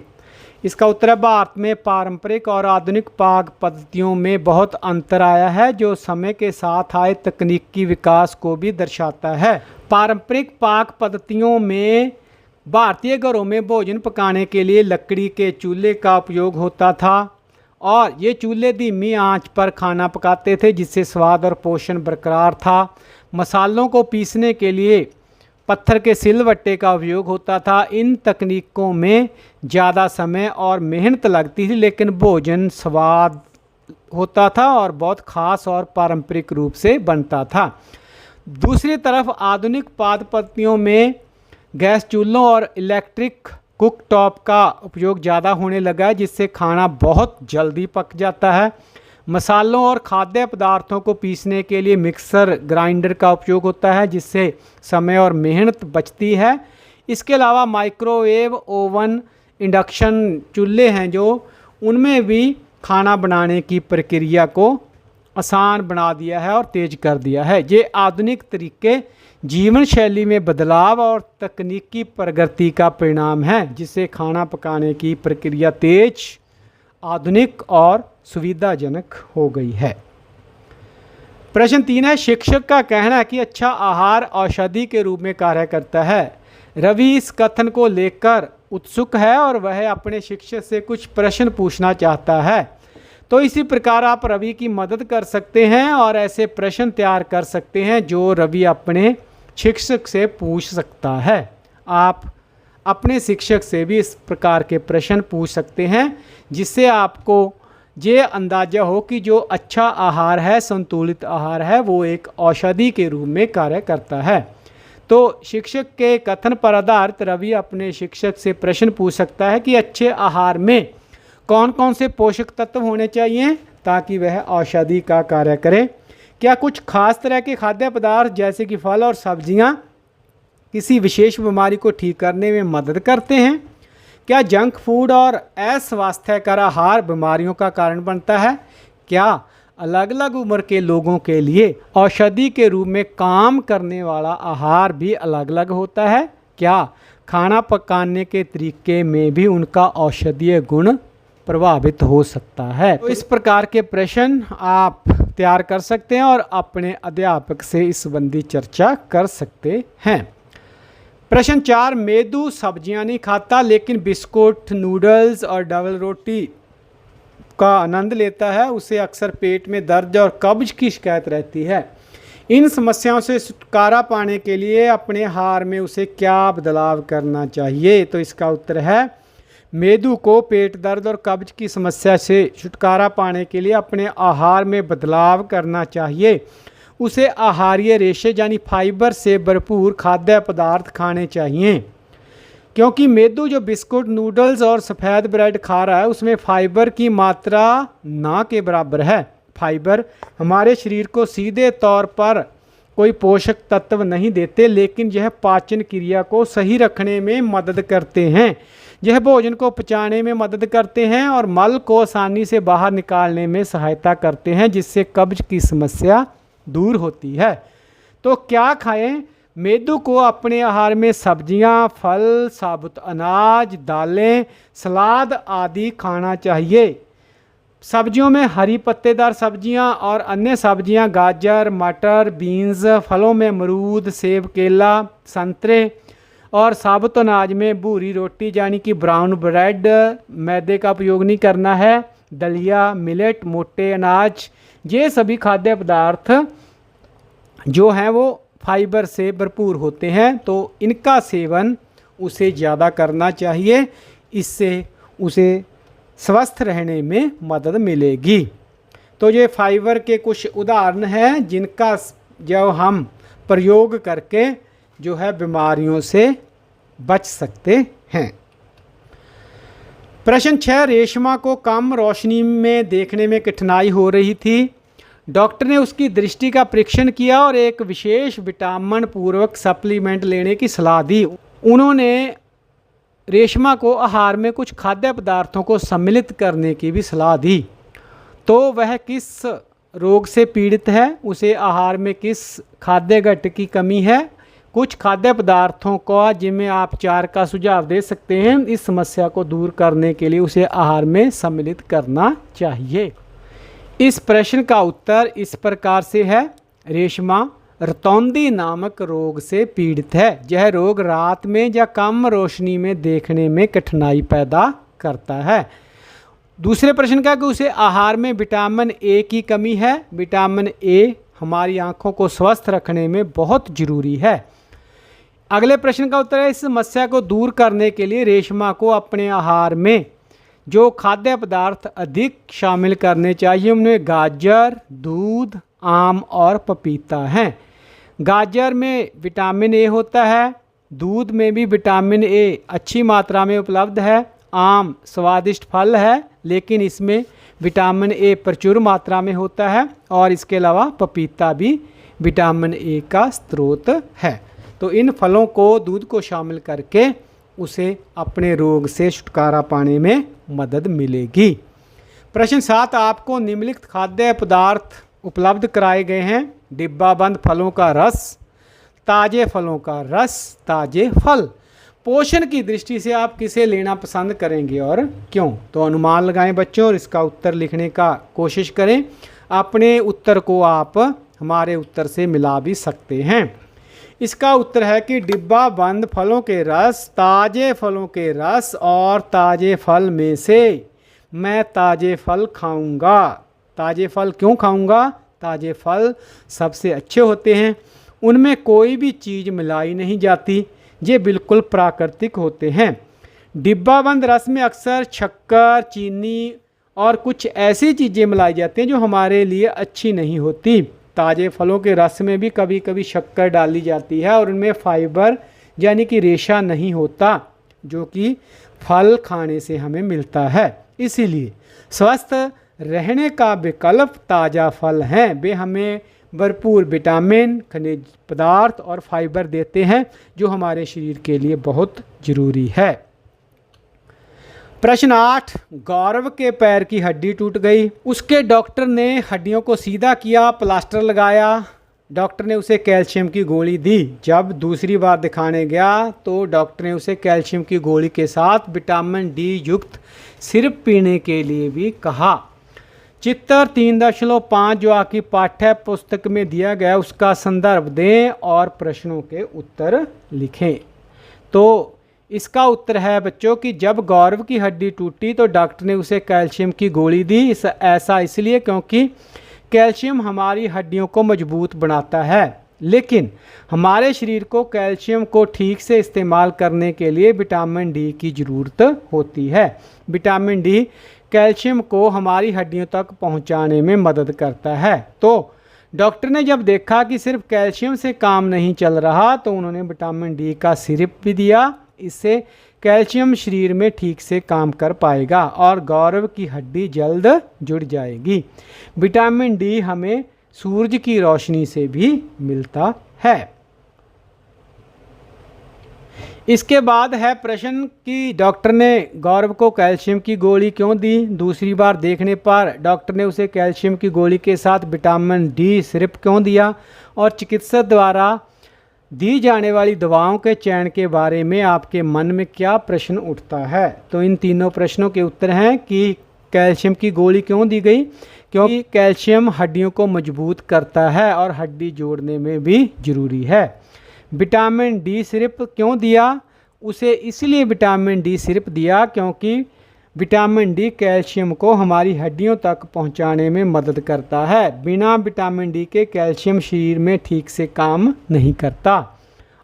इसका उत्तर है भारत में पारंपरिक और आधुनिक पाक पद्धतियों में बहुत अंतर आया है जो समय के साथ आए तकनीकी विकास को भी दर्शाता है। पारंपरिक पाक पद्धतियों में भारतीय घरों में भोजन पकाने के लिए लकड़ी के चूल्हे का उपयोग होता था और ये चूल्हे धीमी आंच पर खाना पकाते थे जिससे स्वाद और पोषण बरकरार था। मसालों को पीसने के लिए पत्थर के सिलवट्टे का उपयोग होता था। इन तकनीकों में ज़्यादा समय और मेहनत लगती थी लेकिन भोजन स्वाद होता था और बहुत ख़ास और पारंपरिक रूप से बनता था। दूसरी तरफ आधुनिक पाक पद्धतियों में गैस चूल्हों और इलेक्ट्रिक कुक टॉप का उपयोग ज़्यादा होने लगा है जिससे खाना बहुत जल्दी पक जाता है। मसालों और खाद्य पदार्थों को पीसने के लिए मिक्सर ग्राइंडर का उपयोग होता है जिससे समय और मेहनत बचती है। इसके अलावा माइक्रोवेव ओवन, इंडक्शन चूल्हे हैं जो उनमें भी खाना बनाने की प्रक्रिया को आसान बना दिया है और तेज़ कर दिया है। ये आधुनिक तरीके जीवन शैली में बदलाव और तकनीकी प्रगति का परिणाम है जिससे खाना पकाने की प्रक्रिया तेज, आधुनिक और सुविधाजनक हो गई है। प्रश्न 3 है, शिक्षक का कहना है कि अच्छा आहार औषधि के रूप में कार्य करता है। रवि इस कथन को लेकर उत्सुक है और वह अपने शिक्षक से कुछ प्रश्न पूछना चाहता है। तो इसी प्रकार आप रवि की मदद कर सकते हैं और ऐसे प्रश्न तैयार कर सकते हैं जो रवि अपने शिक्षक से पूछ सकता है। आप अपने शिक्षक से भी इस प्रकार के प्रश्न पूछ सकते हैं जिससे आपको ये अंदाज़ा हो कि जो अच्छा आहार है, संतुलित आहार है, वो एक औषधि के रूप में कार्य करता है। तो शिक्षक के कथन पर आधारित रवि अपने शिक्षक से प्रश्न पूछ सकता है कि अच्छे आहार में कौन कौन से पोषक तत्व होने चाहिए ताकि वह औषधि का कार्य करे। क्या कुछ खास तरह के खाद्य पदार्थ जैसे कि फल और सब्जियां किसी विशेष बीमारी को ठीक करने में मदद करते हैं? क्या जंक फूड और अस्वास्थ्यकर आहार बीमारियों का कारण बनता है? क्या अलग अलग उम्र के लोगों के लिए औषधि के रूप में काम करने वाला आहार भी अलग अलग होता है? क्या खाना पकाने के तरीके में भी उनका औषधीय गुण प्रभावित हो सकता है? तो इस प्रकार के प्रश्न आप तैयार कर सकते हैं और अपने अध्यापक से इस संबंधी चर्चा कर सकते हैं। प्रश्न 4, मेदू सब्जियां नहीं खाता लेकिन बिस्कुट, नूडल्स और डबल रोटी का आनंद लेता है। उसे अक्सर पेट में दर्द और कब्ज की शिकायत रहती है। इन समस्याओं से छुटकारा पाने के लिए अपने आहार में उसे क्या बदलाव करना चाहिए? तो इसका उत्तर है, मेदू को पेट दर्द और कब्ज की समस्या से छुटकारा पाने के लिए अपने आहार में बदलाव करना चाहिए। उसे आहारीय रेशे यानी फाइबर से भरपूर खाद्य पदार्थ खाने चाहिए, क्योंकि मेदू जो बिस्कुट, नूडल्स और सफ़ेद ब्रेड खा रहा है उसमें फाइबर की मात्रा ना के बराबर है। फाइबर हमारे शरीर को सीधे तौर पर कोई पोषक तत्व नहीं देते, लेकिन यह पाचन क्रिया को सही रखने में मदद करते हैं। यह भोजन को पचाने में मदद करते हैं और मल को आसानी से बाहर निकालने में सहायता करते हैं, जिससे कब्ज की समस्या दूर होती है। तो क्या खाएं? मेदू को अपने आहार में सब्जियां, फल, साबुत अनाज, दालें, सलाद आदि खाना चाहिए। सब्जियों में हरी पत्तेदार सब्जियां और अन्य सब्जियां गाजर, मटर, बीन्स, फलों में अमरूद, सेब, केला, संतरे और साबुत अनाज में भूरी रोटी यानी कि ब्राउन ब्रेड, मैदे का उपयोग नहीं करना है। दलिया, मिलेट, मोटे अनाज, ये सभी खाद्य पदार्थ जो हैं वो फाइबर से भरपूर होते हैं, तो इनका सेवन उसे ज़्यादा करना चाहिए। इससे उसे स्वस्थ रहने में मदद मिलेगी। तो ये फाइबर के कुछ उदाहरण हैं जिनका जो हम प्रयोग करके जो है बीमारियों से बच सकते हैं। प्रश्न 6, रेशमा को कम रोशनी में देखने में कठिनाई हो रही थी। डॉक्टर ने उसकी दृष्टि का परीक्षण किया और एक विशेष विटामिन पूर्वक सप्लीमेंट लेने की सलाह दी। उन्होंने रेशमा को आहार में कुछ खाद्य पदार्थों को सम्मिलित करने की भी सलाह दी। तो वह किस रोग से पीड़ित है, उसे आहार में किस खाद्य घटक की कमी है, कुछ खाद्य पदार्थों का जिनमें आप 4 का सुझाव दे सकते हैं, इस समस्या को दूर करने के लिए उसे आहार में सम्मिलित करना चाहिए। इस प्रश्न का उत्तर इस प्रकार से है, रेशमा रतौंधी नामक रोग से पीड़ित है। यह रोग रात में या कम रोशनी में देखने में कठिनाई पैदा करता है। दूसरे प्रश्न का कि उसे आहार में विटामिन ए की कमी है। विटामिन ए हमारी आंखों को स्वस्थ रखने में बहुत ज़रूरी है। अगले प्रश्न का उत्तर है, इस समस्या को दूर करने के लिए रेशमा को अपने आहार में जो खाद्य पदार्थ अधिक शामिल करने चाहिए उनमें गाजर, दूध, आम और पपीता हैं। गाजर में विटामिन ए होता है, दूध में भी विटामिन ए अच्छी मात्रा में उपलब्ध है, आम स्वादिष्ट फल है लेकिन इसमें विटामिन ए प्रचुर मात्रा में होता है, और इसके अलावा पपीता भी विटामिन ए का स्रोत है। तो इन फलों को, दूध को शामिल करके उसे अपने रोग से छुटकारा पाने में मदद मिलेगी। प्रश्न 7, आपको निम्नलिखित खाद्य पदार्थ उपलब्ध कराए गए हैं। डिब्बा बंद फलों का रस, ताज़े फलों का रस, ताज़े फल। पोषण की दृष्टि से आप किसे लेना पसंद करेंगे और क्यों? तो अनुमान लगाएं बच्चों और इसका उत्तर लिखने का कोशिश करें। अपने उत्तर को आप हमारे उत्तर से मिला भी सकते हैं। इसका उत्तर है कि डिब्बा बंद फलों के रस, ताज़े फलों के रस और ताज़े फल में से मैं ताज़े फल खाऊंगा। ताज़े फल क्यों खाऊंगा? ताज़े फल सबसे अच्छे होते हैं, उनमें कोई भी चीज़ मिलाई नहीं जाती, ये बिल्कुल प्राकृतिक होते हैं। डिब्बा बंद रस में अक्सर शक्कर, चीनी और कुछ ऐसी चीज़ें मिलाई जाती हैं जो हमारे लिए अच्छी नहीं होती। ताज़े फलों के रस में भी कभी कभी शक्कर डाली जाती है और उनमें फाइबर यानी कि रेशा नहीं होता जो कि फल खाने से हमें मिलता है। इसीलिए स्वस्थ रहने का विकल्प ताज़ा फल हैं। वे हमें भरपूर विटामिन, खनिज पदार्थ और फाइबर देते हैं जो हमारे शरीर के लिए बहुत ज़रूरी है। प्रश्न 8, गौरव के पैर की हड्डी टूट गई। उसके डॉक्टर ने हड्डियों को सीधा किया, प्लास्टर लगाया। डॉक्टर ने उसे कैल्शियम की गोली दी। जब दूसरी बार दिखाने गया तो डॉक्टर ने उसे कैल्शियम की गोली के साथ विटामिन डी युक्त सिरप पीने के लिए भी कहा। चित्र 3.5 जो आपकी पाठ्य पुस्तक में दिया गया उसका संदर्भ दें और प्रश्नों के उत्तर लिखें। तो इसका उत्तर है बच्चों कि जब गौरव की हड्डी टूटी तो डॉक्टर ने उसे कैल्शियम की गोली दी। ऐसा इसलिए क्योंकि कैल्शियम हमारी हड्डियों को मजबूत बनाता है, लेकिन हमारे शरीर को कैल्शियम को ठीक से इस्तेमाल करने के लिए विटामिन डी की ज़रूरत होती है। विटामिन डी कैल्शियम को हमारी हड्डियों तक पहुंचाने में मदद करता है। तो डॉक्टर ने जब देखा कि सिर्फ कैल्शियम से काम नहीं चल रहा तो उन्होंने विटामिन डी का सिरप भी दिया। इससे कैल्शियम शरीर में ठीक से काम कर पाएगा और गौरव की हड्डी जल्द जुड़ जाएगी। विटामिन डी हमें सूरज की रोशनी से भी मिलता है। इसके बाद है प्रश्न कि डॉक्टर ने गौरव को कैल्शियम की गोली क्यों दी। दूसरी बार देखने पर डॉक्टर ने उसे कैल्शियम की गोली के साथ विटामिन डी सिरप क्यों दिया, और चिकित्सक द्वारा दी जाने वाली दवाओं के चयन के बारे में आपके मन में क्या प्रश्न उठता है। तो इन तीनों प्रश्नों के उत्तर हैं कि कैल्शियम की गोली क्यों दी गई, क्योंकि कैल्शियम हड्डियों को मजबूत करता है और हड्डी जोड़ने में भी ज़रूरी है। विटामिन डी सिरप क्यों दिया, उसे इसलिए विटामिन डी सिरप दिया क्योंकि विटामिन डी कैल्शियम को हमारी हड्डियों तक पहुंचाने में मदद करता है। बिना विटामिन डी के कैल्शियम शरीर में ठीक से काम नहीं करता।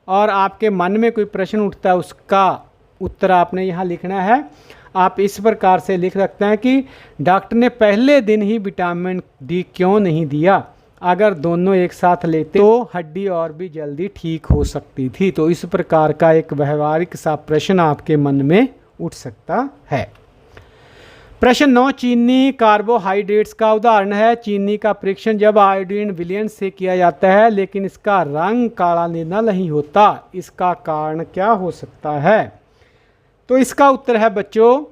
और आपके मन में कोई प्रश्न उठता है, उसका उत्तर आपने यहाँ लिखना है। आप इस प्रकार से लिख सकते हैं कि डॉक्टर ने पहले दिन ही विटामिन डी क्यों नहीं दिया? अगर दोनों एक साथ लेते तो हड्डी और भी जल्दी ठीक हो सकती थी। तो इस प्रकार का एक व्यवहारिक सा प्रश्न आपके मन में उठ सकता है। प्रश्न 9, चीनी कार्बोहाइड्रेट्स का उदाहरण है। चीनी का परीक्षण जब आयोडीन विलयन से किया जाता है लेकिन इसका रंग काला नीला नहीं होता, इसका कारण क्या हो सकता है? तो इसका उत्तर है बच्चों,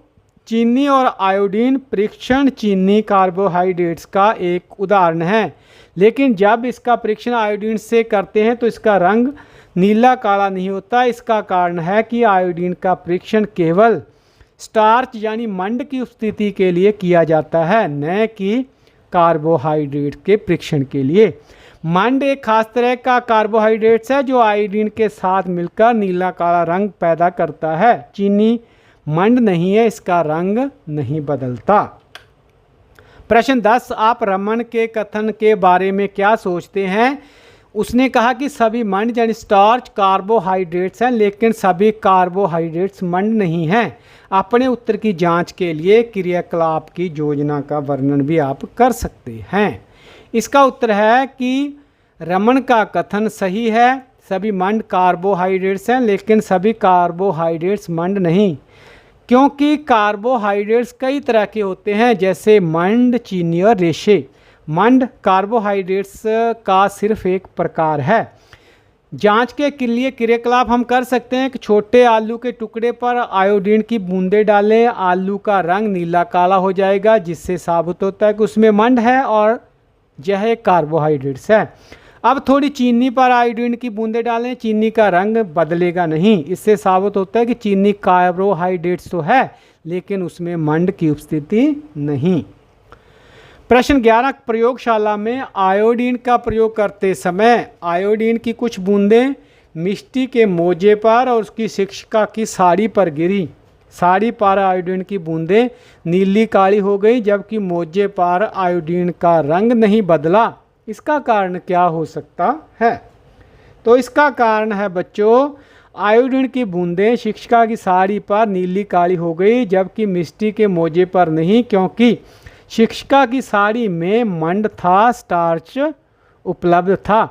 चीनी और आयोडीन परीक्षण चीनी कार्बोहाइड्रेट्स का एक उदाहरण है, लेकिन जब इसका परीक्षण आयोडीन से करते हैं तो इसका रंग नीला काला नहीं होता। इसका कारण है कि आयोडीन का परीक्षण केवल स्टार्च यानी मंड की उपस्थिति के लिए किया जाता है, न कि कार्बोहाइड्रेट के परीक्षण के लिए। मंड एक खास तरह का कार्बोहाइड्रेट्स है जो आयोडीन के साथ मिलकर नीला काला रंग पैदा करता है। चीनी मंड नहीं है, इसका रंग नहीं बदलता। प्रश्न 10, आप रमन के कथन के बारे में क्या सोचते हैं? उसने कहा कि सभी मंड यानी स्टार्च कार्बोहाइड्रेट्स हैं, लेकिन सभी कार्बोहाइड्रेट्स मंड नहीं हैं। अपने उत्तर की जांच के लिए क्रियाकलाप की योजना का वर्णन भी आप कर सकते हैं। इसका उत्तर है कि रमन का कथन सही है। सभी मंड कार्बोहाइड्रेट्स हैं, लेकिन सभी कार्बोहाइड्रेट्स मंड नहीं, क्योंकि कार्बोहाइड्रेट्स कई तरह के होते हैं, जैसे मंड, चीनी और रेशे। मंड कार्बोहाइड्रेट्स का सिर्फ एक प्रकार है। जांच के लिए क्रियाकलाप हम कर सकते हैं कि छोटे आलू के टुकड़े पर आयोडीन की बूंदें डालें, आलू का रंग नीला काला हो जाएगा, जिससे साबित होता है कि उसमें मंड है और यह कार्बोहाइड्रेट्स है। अब थोड़ी चीनी पर आयोडीन की बूंदें डालें, चीनी का रंग बदलेगा नहीं, इससे साबित होता है कि चीनी कार्बोहाइड्रेट्स तो है, लेकिन उसमें मंड की उपस्थिति नहीं। प्रश्न 11, प्रयोगशाला में आयोडीन का प्रयोग करते समय आयोडीन की कुछ बूंदें मिष्टी के मोजे पर और उसकी शिक्षिका की साड़ी पर गिरी। साड़ी पर आयोडीन की बूंदें नीली काली हो गई, जबकि मोजे पर आयोडीन का रंग नहीं बदला। इसका कारण क्या हो सकता है? तो इसका कारण है बच्चों, आयोडीन की बूंदें शिक्षिका की साड़ी पर नीली काली हो गई, जबकि मिष्टी के मोजे पर नहीं, क्योंकि शिक्षिका की साड़ी में मंड था, स्टार्च उपलब्ध था।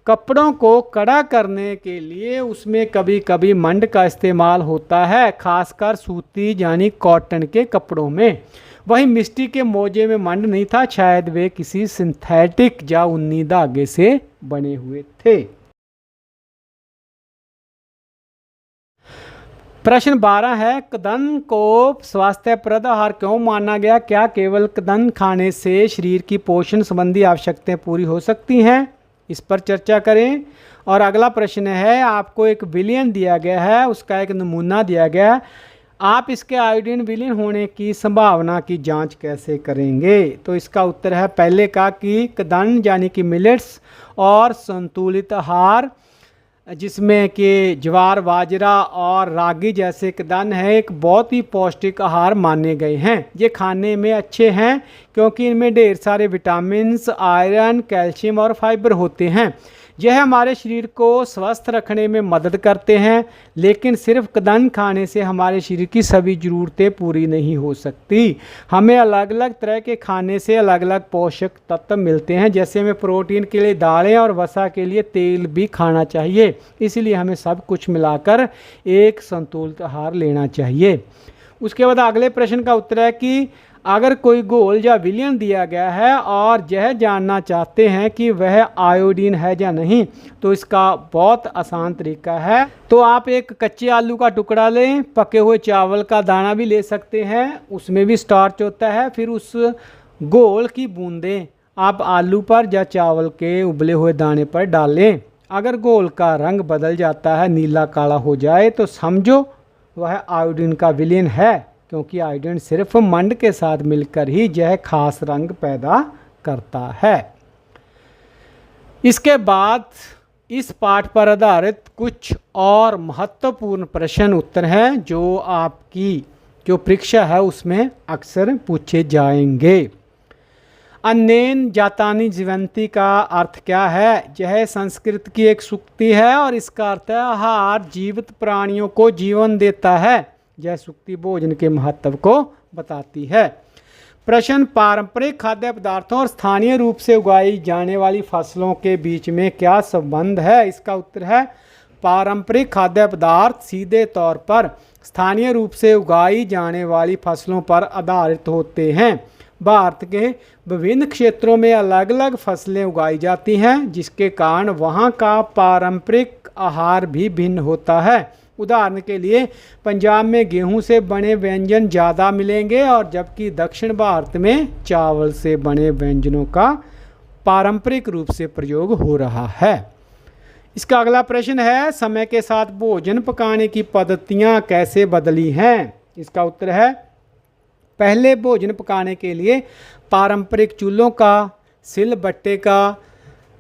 कपड़ों को कड़ा करने के लिए उसमें कभी कभी मंड का इस्तेमाल होता है, खासकर सूती यानी कॉटन के कपड़ों में। वहीं मिष्टी के मोजे में मंड नहीं था, शायद वे किसी सिंथेटिक या ऊनी धागे से बने हुए थे। प्रश्न 12 है, कदन को स्वास्थ्यप्रद आहार क्यों माना गया? क्या केवल कदन खाने से शरीर की पोषण संबंधी आवश्यकताएं पूरी हो सकती हैं? इस पर चर्चा करें। और अगला प्रश्न है, आपको एक विलयन दिया गया है, उसका एक नमूना दिया गया है, आप इसके आयोडीन विलीन होने की संभावना की जांच कैसे करेंगे? तो इसका उत्तर है पहले का कि कदन यानी कि मिलेट्स और संतुलित आहार, जिसमें कि ज्वार, बाजरा और रागी जैसे कदन है, एक बहुत ही पौष्टिक आहार माने गए हैं। ये खाने में अच्छे हैं क्योंकि इनमें ढेर सारे विटामिन्स, आयरन, कैल्शियम और फाइबर होते हैं। यह हमारे शरीर को स्वस्थ रखने में मदद करते हैं, लेकिन सिर्फ कदन खाने से हमारे शरीर की सभी ज़रूरतें पूरी नहीं हो सकती। हमें अलग अलग तरह के खाने से अलग अलग पोषक तत्व मिलते हैं, जैसे हमें प्रोटीन के लिए दालें और वसा के लिए तेल भी खाना चाहिए। इसलिए हमें सब कुछ मिलाकर एक संतुलित आहार लेना चाहिए। उसके बाद अगले प्रश्न का उत्तर है कि अगर कोई गोल या विलयन दिया गया है और यह जानना चाहते हैं कि वह आयोडीन है या नहीं, तो इसका बहुत आसान तरीका है। तो आप एक कच्चे आलू का टुकड़ा लें, पके हुए चावल का दाना भी ले सकते हैं, उसमें भी स्टार्च होता है। फिर उस गोल की बूंदें आप आलू पर या चावल के उबले हुए दाने पर डालें। अगर गोल का रंग बदल जाता है, नीला काला हो जाए, तो समझो वह आयोडीन का विलयन है, क्योंकि आयोडीन सिर्फ मंड के साथ मिलकर ही यह खास रंग पैदा करता है। इसके बाद इस पाठ पर आधारित कुछ और महत्वपूर्ण प्रश्न उत्तर हैं जो आपकी जो परीक्षा है उसमें अक्सर पूछे जाएंगे। अन्येन जातानि जीवंती का अर्थ क्या है? यह संस्कृत की एक सूक्ति है और इसका अर्थ है आहार जीवित प्राणियों को जीवन देता है। यह सूक्ति भोजन के महत्व को बताती है। प्रश्न, पारंपरिक खाद्य पदार्थों और स्थानीय रूप से उगाई जाने वाली फसलों के बीच में क्या संबंध है? इसका उत्तर है पारंपरिक खाद्य पदार्थ सीधे तौर पर स्थानीय रूप से उगाई जाने वाली फसलों पर आधारित होते हैं। भारत के विभिन्न क्षेत्रों में अलग अलग फसलें उगाई जाती हैं, जिसके कारण वहाँ का पारंपरिक आहार भी भिन्न होता है। उदाहरण के लिए पंजाब में गेहूं से बने व्यंजन ज़्यादा मिलेंगे और जबकि दक्षिण भारत में चावल से बने व्यंजनों का पारंपरिक रूप से प्रयोग हो रहा है। इसका अगला प्रश्न है, समय के साथ भोजन पकाने की पद्धतियाँ कैसे बदली हैं? इसका उत्तर है पहले भोजन पकाने के लिए पारंपरिक चूल्हों का, सिलबट्टे का,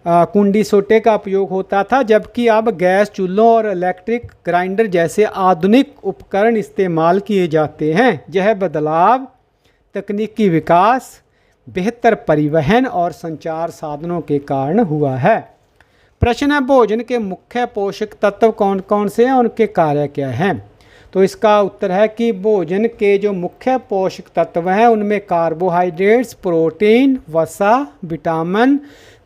कुंडी सोटे का उपयोग होता था, जबकि अब गैस चूल्हों और इलेक्ट्रिक ग्राइंडर जैसे आधुनिक उपकरण इस्तेमाल किए जाते हैं। यह बदलाव तकनीकी विकास, बेहतर परिवहन और संचार साधनों के कारण हुआ है। प्रश्न है, भोजन के मुख्य पोषक तत्व कौन कौन से हैं, उनके कार्य क्या हैं? तो इसका उत्तर है कि भोजन के जो मुख्य पोषक तत्व हैं उनमें कार्बोहाइड्रेट्स, प्रोटीन, वसा, विटामिन,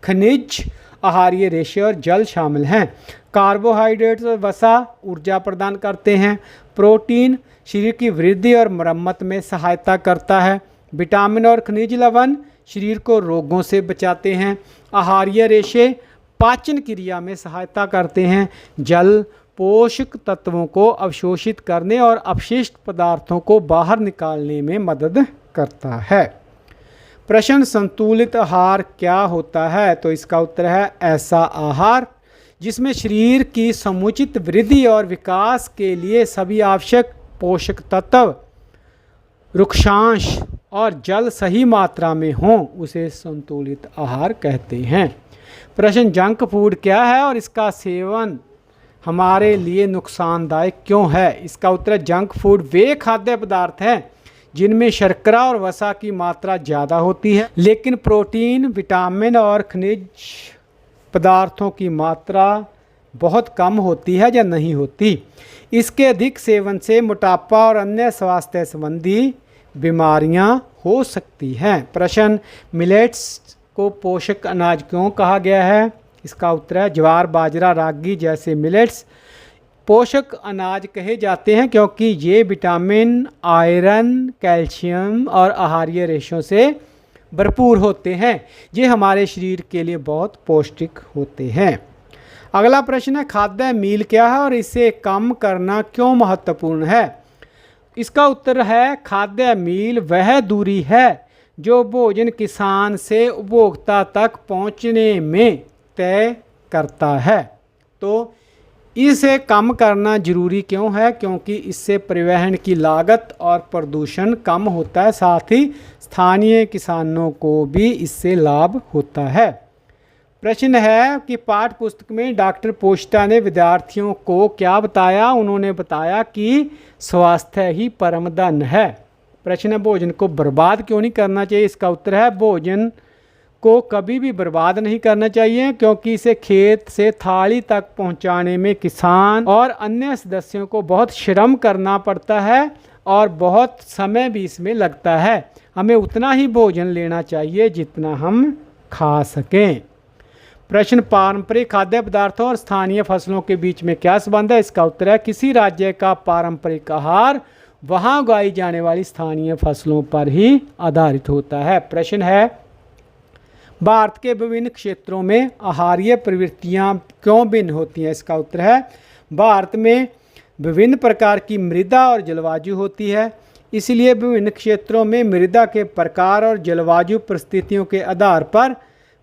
खनिज, आहारीय रेशे और जल शामिल हैं। कार्बोहाइड्रेट्स और वसा ऊर्जा प्रदान करते हैं। प्रोटीन शरीर की वृद्धि और मरम्मत में सहायता करता है। विटामिन और खनिज लवण शरीर को रोगों से बचाते हैं। आहारीय रेशे पाचन क्रिया में सहायता करते हैं। जल पोषक तत्वों को अवशोषित करने और अपशिष्ट पदार्थों को बाहर निकालने में मदद करता है। प्रश्न, संतुलित आहार क्या होता है? तो इसका उत्तर है ऐसा आहार जिसमें शरीर की समुचित वृद्धि और विकास के लिए सभी आवश्यक पोषक तत्व, रुक्षांश और जल सही मात्रा में हों, उसे संतुलित आहार कहते हैं। प्रश्न, जंक फूड क्या है और इसका सेवन हमारे लिए नुकसानदायक क्यों है? इसका उत्तर है जंक फूड वे खाद्य पदार्थ हैं जिनमें शर्करा और वसा की मात्रा ज़्यादा होती है, लेकिन प्रोटीन, विटामिन और खनिज पदार्थों की मात्रा बहुत कम होती है या नहीं होती। इसके अधिक सेवन से मोटापा और अन्य स्वास्थ्य संबंधी बीमारियां हो सकती हैं। प्रश्न, मिलेट्स को पोषक अनाज क्यों कहा गया है? इसका उत्तर है ज्वार, बाजरा, रागी जैसे मिलेट्स पोषक अनाज कहे जाते हैं क्योंकि ये विटामिन, आयरन, कैल्शियम और आहारीय रेशों से भरपूर होते हैं। ये हमारे शरीर के लिए बहुत पौष्टिक होते हैं। अगला प्रश्न है, खाद्य मील क्या है और इसे कम करना क्यों महत्वपूर्ण है? इसका उत्तर है खाद्य मील वह दूरी है जो भोजन किसान से उपभोक्ता तक पहुंचने में तय करता है। तो इसे कम करना जरूरी क्यों है? क्योंकि इससे परिवहन की लागत और प्रदूषण कम होता है, साथ ही स्थानीय किसानों को भी इससे लाभ होता है। प्रश्न है कि पाठ्य पुस्तक में डॉक्टर पोस्टा ने विद्यार्थियों को क्या बताया? उन्होंने बताया कि स्वास्थ्य ही परम धन है। प्रश्न है, भोजन को बर्बाद क्यों नहीं करना चाहिए? इसका उत्तर है भोजन को कभी भी बर्बाद नहीं करना चाहिए क्योंकि इसे खेत से थाली तक पहुंचाने में किसान और अन्य सदस्यों को बहुत श्रम करना पड़ता है और बहुत समय भी इसमें लगता है। हमें उतना ही भोजन लेना चाहिए जितना हम खा सकें। प्रश्न, पारंपरिक खाद्य पदार्थों और स्थानीय फसलों के बीच में क्या संबंध है? इसका उत्तर है किसी राज्य का पारंपरिक आहार वहाँ उगाई जाने वाली स्थानीय फसलों पर ही आधारित होता है। प्रश्न है, भारत के विभिन्न क्षेत्रों में आहारीय प्रवृत्तियाँ क्यों भिन्न होती हैं? इसका उत्तर है भारत में विभिन्न प्रकार की मृदा और जलवायु होती है, इसलिए विभिन्न क्षेत्रों में मृदा के प्रकार और जलवायु परिस्थितियों के आधार पर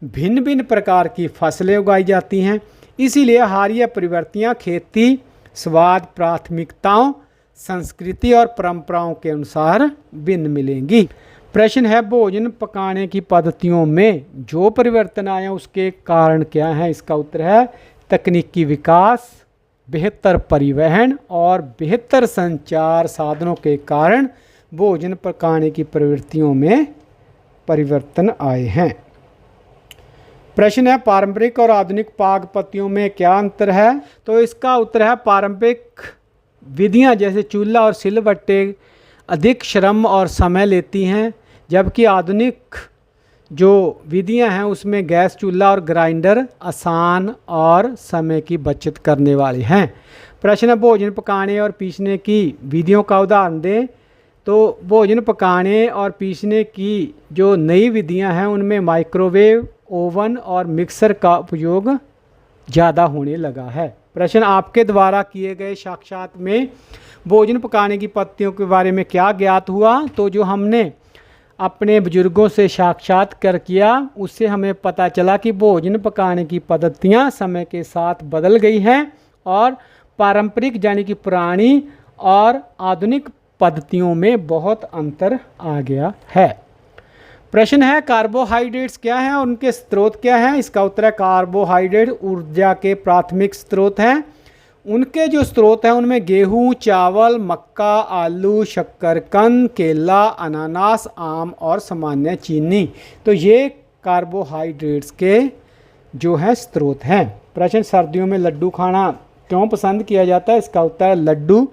भिन्न भिन्न प्रकार की फसलें उगाई जाती हैं। इसीलिए आहारीय प्रवृत्तियाँ खेती, स्वाद, प्राथमिकताओं, संस्कृति और परंपराओं के अनुसार भिन्न मिलेंगी। प्रश्न है, भोजन पकाने की पद्धतियों में जो परिवर्तन आए उसके कारण क्या हैं? इसका उत्तर है तकनीकी विकास, बेहतर परिवहन और बेहतर संचार साधनों के कारण भोजन पकाने की प्रवृत्तियों में परिवर्तन आए हैं। प्रश्न है पारंपरिक और आधुनिक पाक पद्धतियों में क्या अंतर है? तो इसका उत्तर है पारंपरिक विधियां जैसे चूल्हा और सिलबट्टे अधिक श्रम और समय लेती हैं, जबकि आधुनिक जो विधियां हैं उसमें गैस चूल्हा और ग्राइंडर आसान और समय की बचत करने वाली हैं। प्रश्न है भोजन पकाने और पीसने की विधियों का उदाहरण दें। तो भोजन पकाने और पीसने की जो नई विधियां हैं उनमें माइक्रोवेव, ओवन और मिक्सर का उपयोग ज़्यादा होने लगा है। प्रश्न आपके द्वारा किए गए साक्षात में भोजन पकाने की पद्धतियों के बारे में क्या ज्ञात हुआ? तो जो हमने अपने बुजुर्गों से साक्षात्कार किया उससे हमें पता चला कि भोजन पकाने की पद्धतियाँ समय के साथ बदल गई हैं और पारंपरिक यानी कि पुरानी और आधुनिक पद्धतियों में बहुत अंतर आ गया है। प्रश्न है कार्बोहाइड्रेट्स क्या हैं और उनके स्रोत क्या हैं? इसका उत्तर है कार्बोहाइड्रेट ऊर्जा के प्राथमिक स्रोत हैं। उनके जो स्रोत हैं उनमें गेहूं, चावल, मक्का, आलू, शक्करकंद, केला, अनानास, आम और सामान्य चीनी, तो ये कार्बोहाइड्रेट्स के जो है स्रोत हैं। प्रश्न सर्दियों में लड्डू खाना क्यों पसंद किया जाता है? इसका उत्तर है लड्डू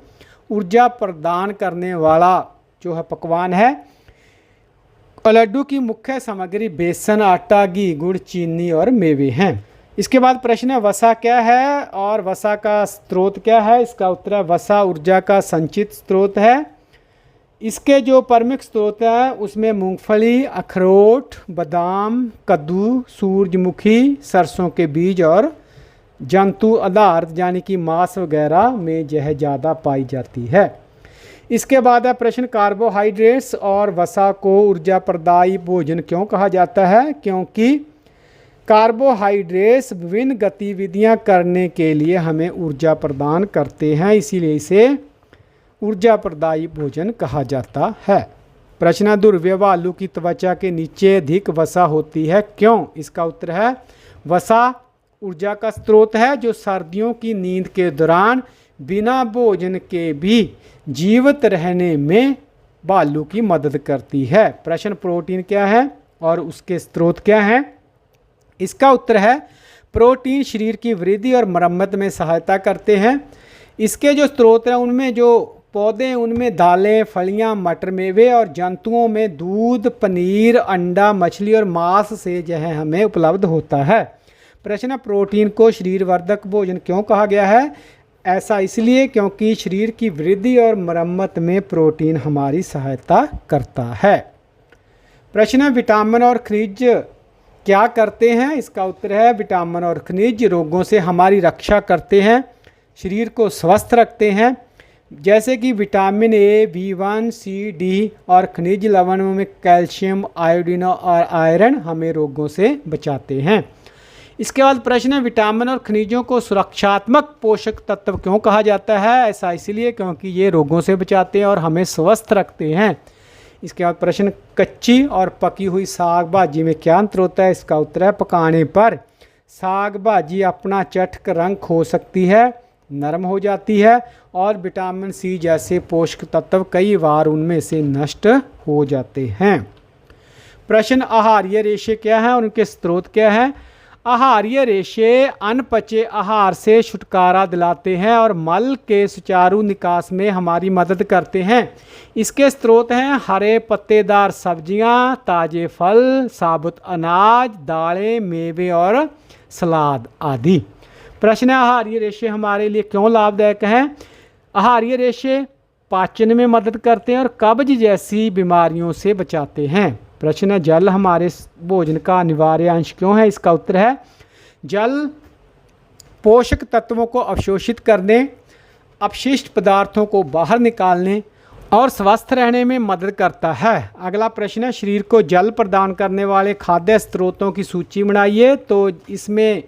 ऊर्जा प्रदान करने वाला जो है पकवान है। लड्डू की मुख्य सामग्री बेसन, आटा, घी, गुड़, चीनी और मेवे हैं। इसके बाद प्रश्न है वसा क्या है और वसा का स्रोत क्या है? इसका उत्तर है वसा ऊर्जा का संचित स्रोत है। इसके जो प्रमुख स्रोत हैं उसमें मूंगफली, अखरोट, बादाम, कद्दू, सूरजमुखी, सरसों के बीज और जंतु आधार यानी कि मांस वगैरह में यह ज़्यादा पाई जाती है। इसके बाद है प्रश्न कार्बोहाइड्रेट्स और वसा को ऊर्जा प्रदायी भोजन क्यों कहा जाता है? क्योंकि कार्बोहाइड्रेट्स विभिन्न गतिविधियां करने के लिए हमें ऊर्जा प्रदान करते हैं, इसीलिए इसे ऊर्जा प्रदायी भोजन कहा जाता है। प्रश्न दुर्व्यव आलू की त्वचा के नीचे अधिक वसा होती है क्यों? इसका उत्तर है वसा ऊर्जा का स्रोत है जो सर्दियों की नींद के दौरान बिना भोजन के भी जीवित रहने में भालू की मदद करती है। प्रश्न प्रोटीन क्या है और उसके स्रोत क्या हैं? इसका उत्तर है प्रोटीन शरीर की वृद्धि और मरम्मत में सहायता करते हैं। इसके जो स्रोत हैं उनमें जो पौधे हैं उनमें दालें, फलियां, मटर, मेवे और जंतुओं में दूध, पनीर, अंडा, मछली और मांस से यह हमें उपलब्ध होता है। प्रश्न प्रोटीन को शरीर वर्धक भोजन क्यों कहा गया है? ऐसा इसलिए क्योंकि शरीर की वृद्धि और मरम्मत में प्रोटीन हमारी सहायता करता है। प्रश्न विटामिन और खनिज क्या करते हैं? इसका उत्तर है विटामिन और खनिज रोगों से हमारी रक्षा करते हैं, शरीर को स्वस्थ रखते हैं। जैसे कि vitamin A, B1, C, D और खनिज लवणों में कैल्शियम, आयोडीन और आयरन हमें रोगों से बचाते हैं। इसके बाद प्रश्न है विटामिन और खनिजों को सुरक्षात्मक पोषक तत्व क्यों कहा जाता है? ऐसा इसलिए क्योंकि ये रोगों से बचाते हैं और हमें स्वस्थ रखते हैं। इसके बाद प्रश्न कच्ची और पकी हुई साग भाजी में क्या अंतर होता है? इसका उत्तर है पकाने पर साग भाजी अपना चटक रंग खो सकती है, नरम हो जाती है और विटामिन सी जैसे पोषक तत्व कई बार उनमें से नष्ट हो जाते हैं। प्रश्न आहारीय रेशे क्या हैं और उनके स्रोत क्या हैं? आहारीय रेशे अनपचे आहार से छुटकारा दिलाते हैं और मल के सुचारू निकास में हमारी मदद करते हैं। इसके स्रोत हैं हरे पत्तेदार सब्जियां, ताज़े फल, साबुत अनाज, दालें, मेवे और सलाद आदि। प्रश्न है आहारीय रेशे हमारे लिए क्यों लाभदायक हैं? आहारीय रेशे पाचन में मदद करते हैं और कब्ज जैसी बीमारियों से बचाते हैं। प्रश्न है जल हमारे भोजन का अनिवार्य अंश क्यों है? इसका उत्तर है जल पोषक तत्वों को अवशोषित करने, अपशिष्ट पदार्थों को बाहर निकालने और स्वस्थ रहने में मदद करता है। अगला प्रश्न है शरीर को जल प्रदान करने वाले खाद्य स्रोतों की सूची बनाइए। तो इसमें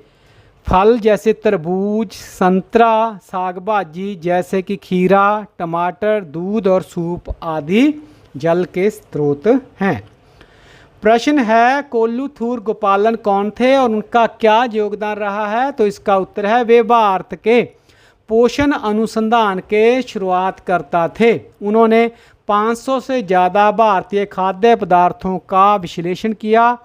फल जैसे तरबूज, संतरा, साग भाजी जैसे कि खीरा, टमाटर, दूध और सूप आदि जल के स्रोत हैं। प्रश्न है कोल्लूथूर गोपालन कौन थे और उनका क्या योगदान रहा है? तो इसका उत्तर है वे भारत के पोषण अनुसंधान के शुरुआत करता थे। उन्होंने 500 से ज़्यादा भारतीय खाद्य पदार्थों का विश्लेषण किया,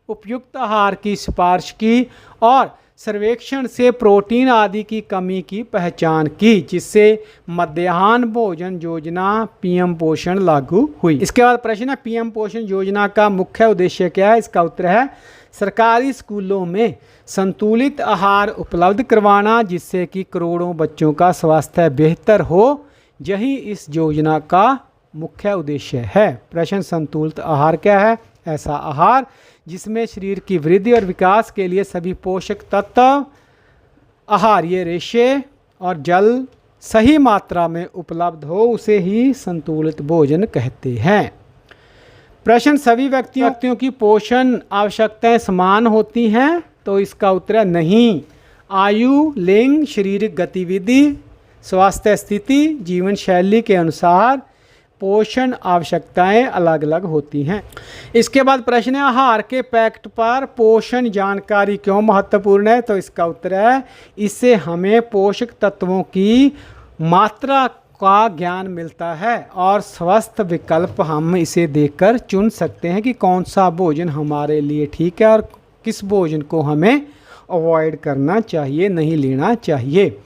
उपयुक्त आहार की सिफारिश की और सर्वेक्षण से प्रोटीन आदि की कमी की पहचान की, जिससे मध्याह्न भोजन योजना पीएम पोषण लागू हुई। इसके बाद प्रश्न है, पीएम पोषण योजना का मुख्य उद्देश्य क्या है? इसका उत्तर है सरकारी स्कूलों में संतुलित आहार उपलब्ध करवाना, जिससे कि करोड़ों बच्चों का स्वास्थ्य बेहतर हो। यही इस योजना का मुख्य उद्देश्य है। प्रश्न, संतुलित आहार क्या है? ऐसा आहार जिसमें शरीर की वृद्धि और विकास के लिए सभी पोषक तत्व, आहार्य रेशे और जल सही मात्रा में उपलब्ध हो, उसे ही संतुलित भोजन कहते हैं। प्रश्न, सभी व्यक्तियों की पोषण आवश्यकताएं समान होती हैं? तो इसका उत्तर है नहीं। आयु, लिंग, शारीरिक गतिविधि, स्वास्थ्य स्थिति, जीवन शैली के अनुसार पोषण आवश्यकताएं अलग अलग होती हैं। इसके बाद प्रश्न है, आहार के पैकेट पर पोषण जानकारी क्यों महत्वपूर्ण है? तो इसका उत्तर है इससे हमें पोषक तत्वों की मात्रा का ज्ञान मिलता है और स्वस्थ विकल्प हम इसे देखकर चुन सकते हैं कि कौन सा भोजन हमारे लिए ठीक है और किस भोजन को हमें अवॉइड करना चाहिए, नहीं लेना चाहिए।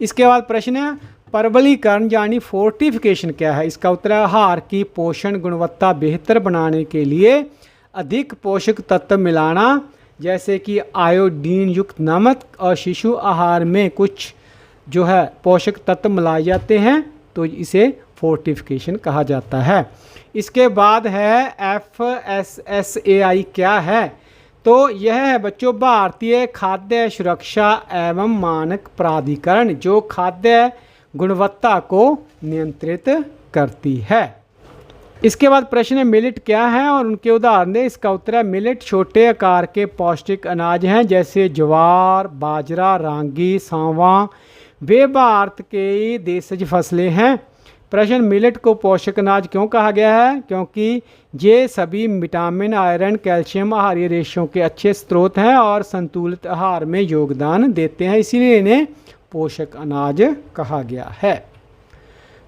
इसके बाद प्रश्न है, परवलीकरण यानी फोर्टिफिकेशन क्या है? इसका उत्तर है आहार की पोषण गुणवत्ता बेहतर बनाने के लिए अधिक पोषक तत्व मिलाना, जैसे कि आयोडीन युक्त नमक और शिशु आहार में कुछ जो है पोषक तत्व मिलाए जाते हैं, तो इसे फोर्टिफिकेशन कहा जाता है। इसके बाद है FSSAI क्या है? तो यह है बच्चों भारतीय खाद्य सुरक्षा एवं मानक प्राधिकरण, जो खाद्य गुणवत्ता को नियंत्रित करती है। इसके बाद प्रश्न है, मिलेट क्या है और उनके उदाहरण दें? इसका उत्तर है मिलेट छोटे आकार के पौष्टिक अनाज हैं, जैसे ज्वार, बाजरा, रागी, सांवा। वे भारत के देशज फसलें हैं। प्रश्न, मिलेट को पोषक अनाज क्यों कहा गया है? क्योंकि ये सभी विटामिन, आयरन, कैल्शियम, आहार्य रेशों के अच्छे स्रोत हैं और संतुलित आहार में योगदान देते हैं, इसीलिए इन्हें पोषक अनाज कहा गया है।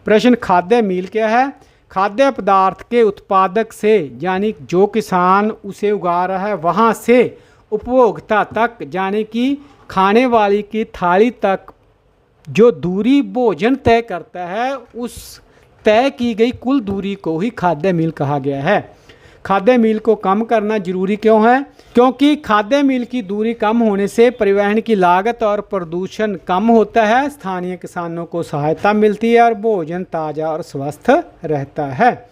प्रश्न, खाद्य मील क्या है? खाद्य पदार्थ के उत्पादक से, यानी जो किसान उसे उगा रहा है, वहाँ से उपभोक्ता तक, यानी कि खाने वाली की थाली तक जो दूरी भोजन तय करता है, उस तय की गई कुल दूरी को ही खाद्य मील कहा गया है। खाद्य मील को कम करना जरूरी क्यों है? क्योंकि खाद्य मील की दूरी कम होने से परिवहन की लागत और प्रदूषण कम होता है, स्थानीय किसानों को सहायता मिलती है और भोजन ताज़ा और स्वस्थ रहता है।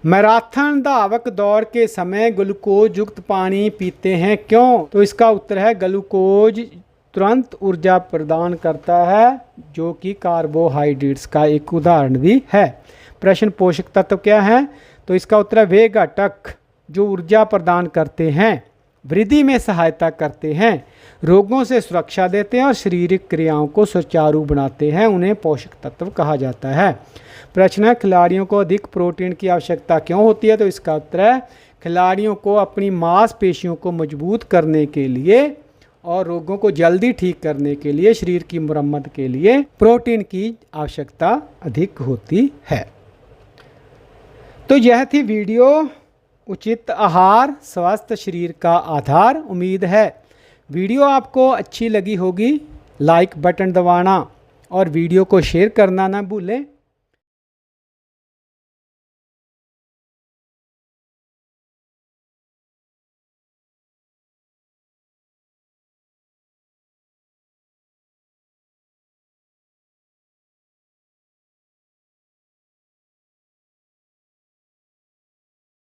मैराथन धावक दौड़ के समय ग्लूकोज युक्त पानी पीते हैं, क्यों? तो इसका उत्तर है ग्लूकोज तुरंत ऊर्जा प्रदान करता है, जो कि कार्बोहाइड्रेट्स का एक उदाहरण भी है। प्रश्न, पोषक तत्व क्या है? तो इसका उत्तर है वे घटक जो ऊर्जा प्रदान करते हैं, वृद्धि में सहायता करते हैं, रोगों से सुरक्षा देते हैं और शारीरिक क्रियाओं को सुचारू बनाते हैं, उन्हें पोषक तत्व कहा जाता है। प्रश्न है, खिलाड़ियों को अधिक प्रोटीन की आवश्यकता क्यों होती है? तो इसका उत्तर है खिलाड़ियों को अपनी मांसपेशियों को मजबूत करने के लिए और रोगों को जल्दी ठीक करने के लिए, शरीर की मरम्मत के लिए प्रोटीन की आवश्यकता अधिक होती है। तो यह थी वीडियो उचित आहार स्वस्थ शरीर का आधार। उम्मीद है वीडियो आपको अच्छी लगी होगी। लाइक बटन दबाना और वीडियो को शेयर करना ना भूलें।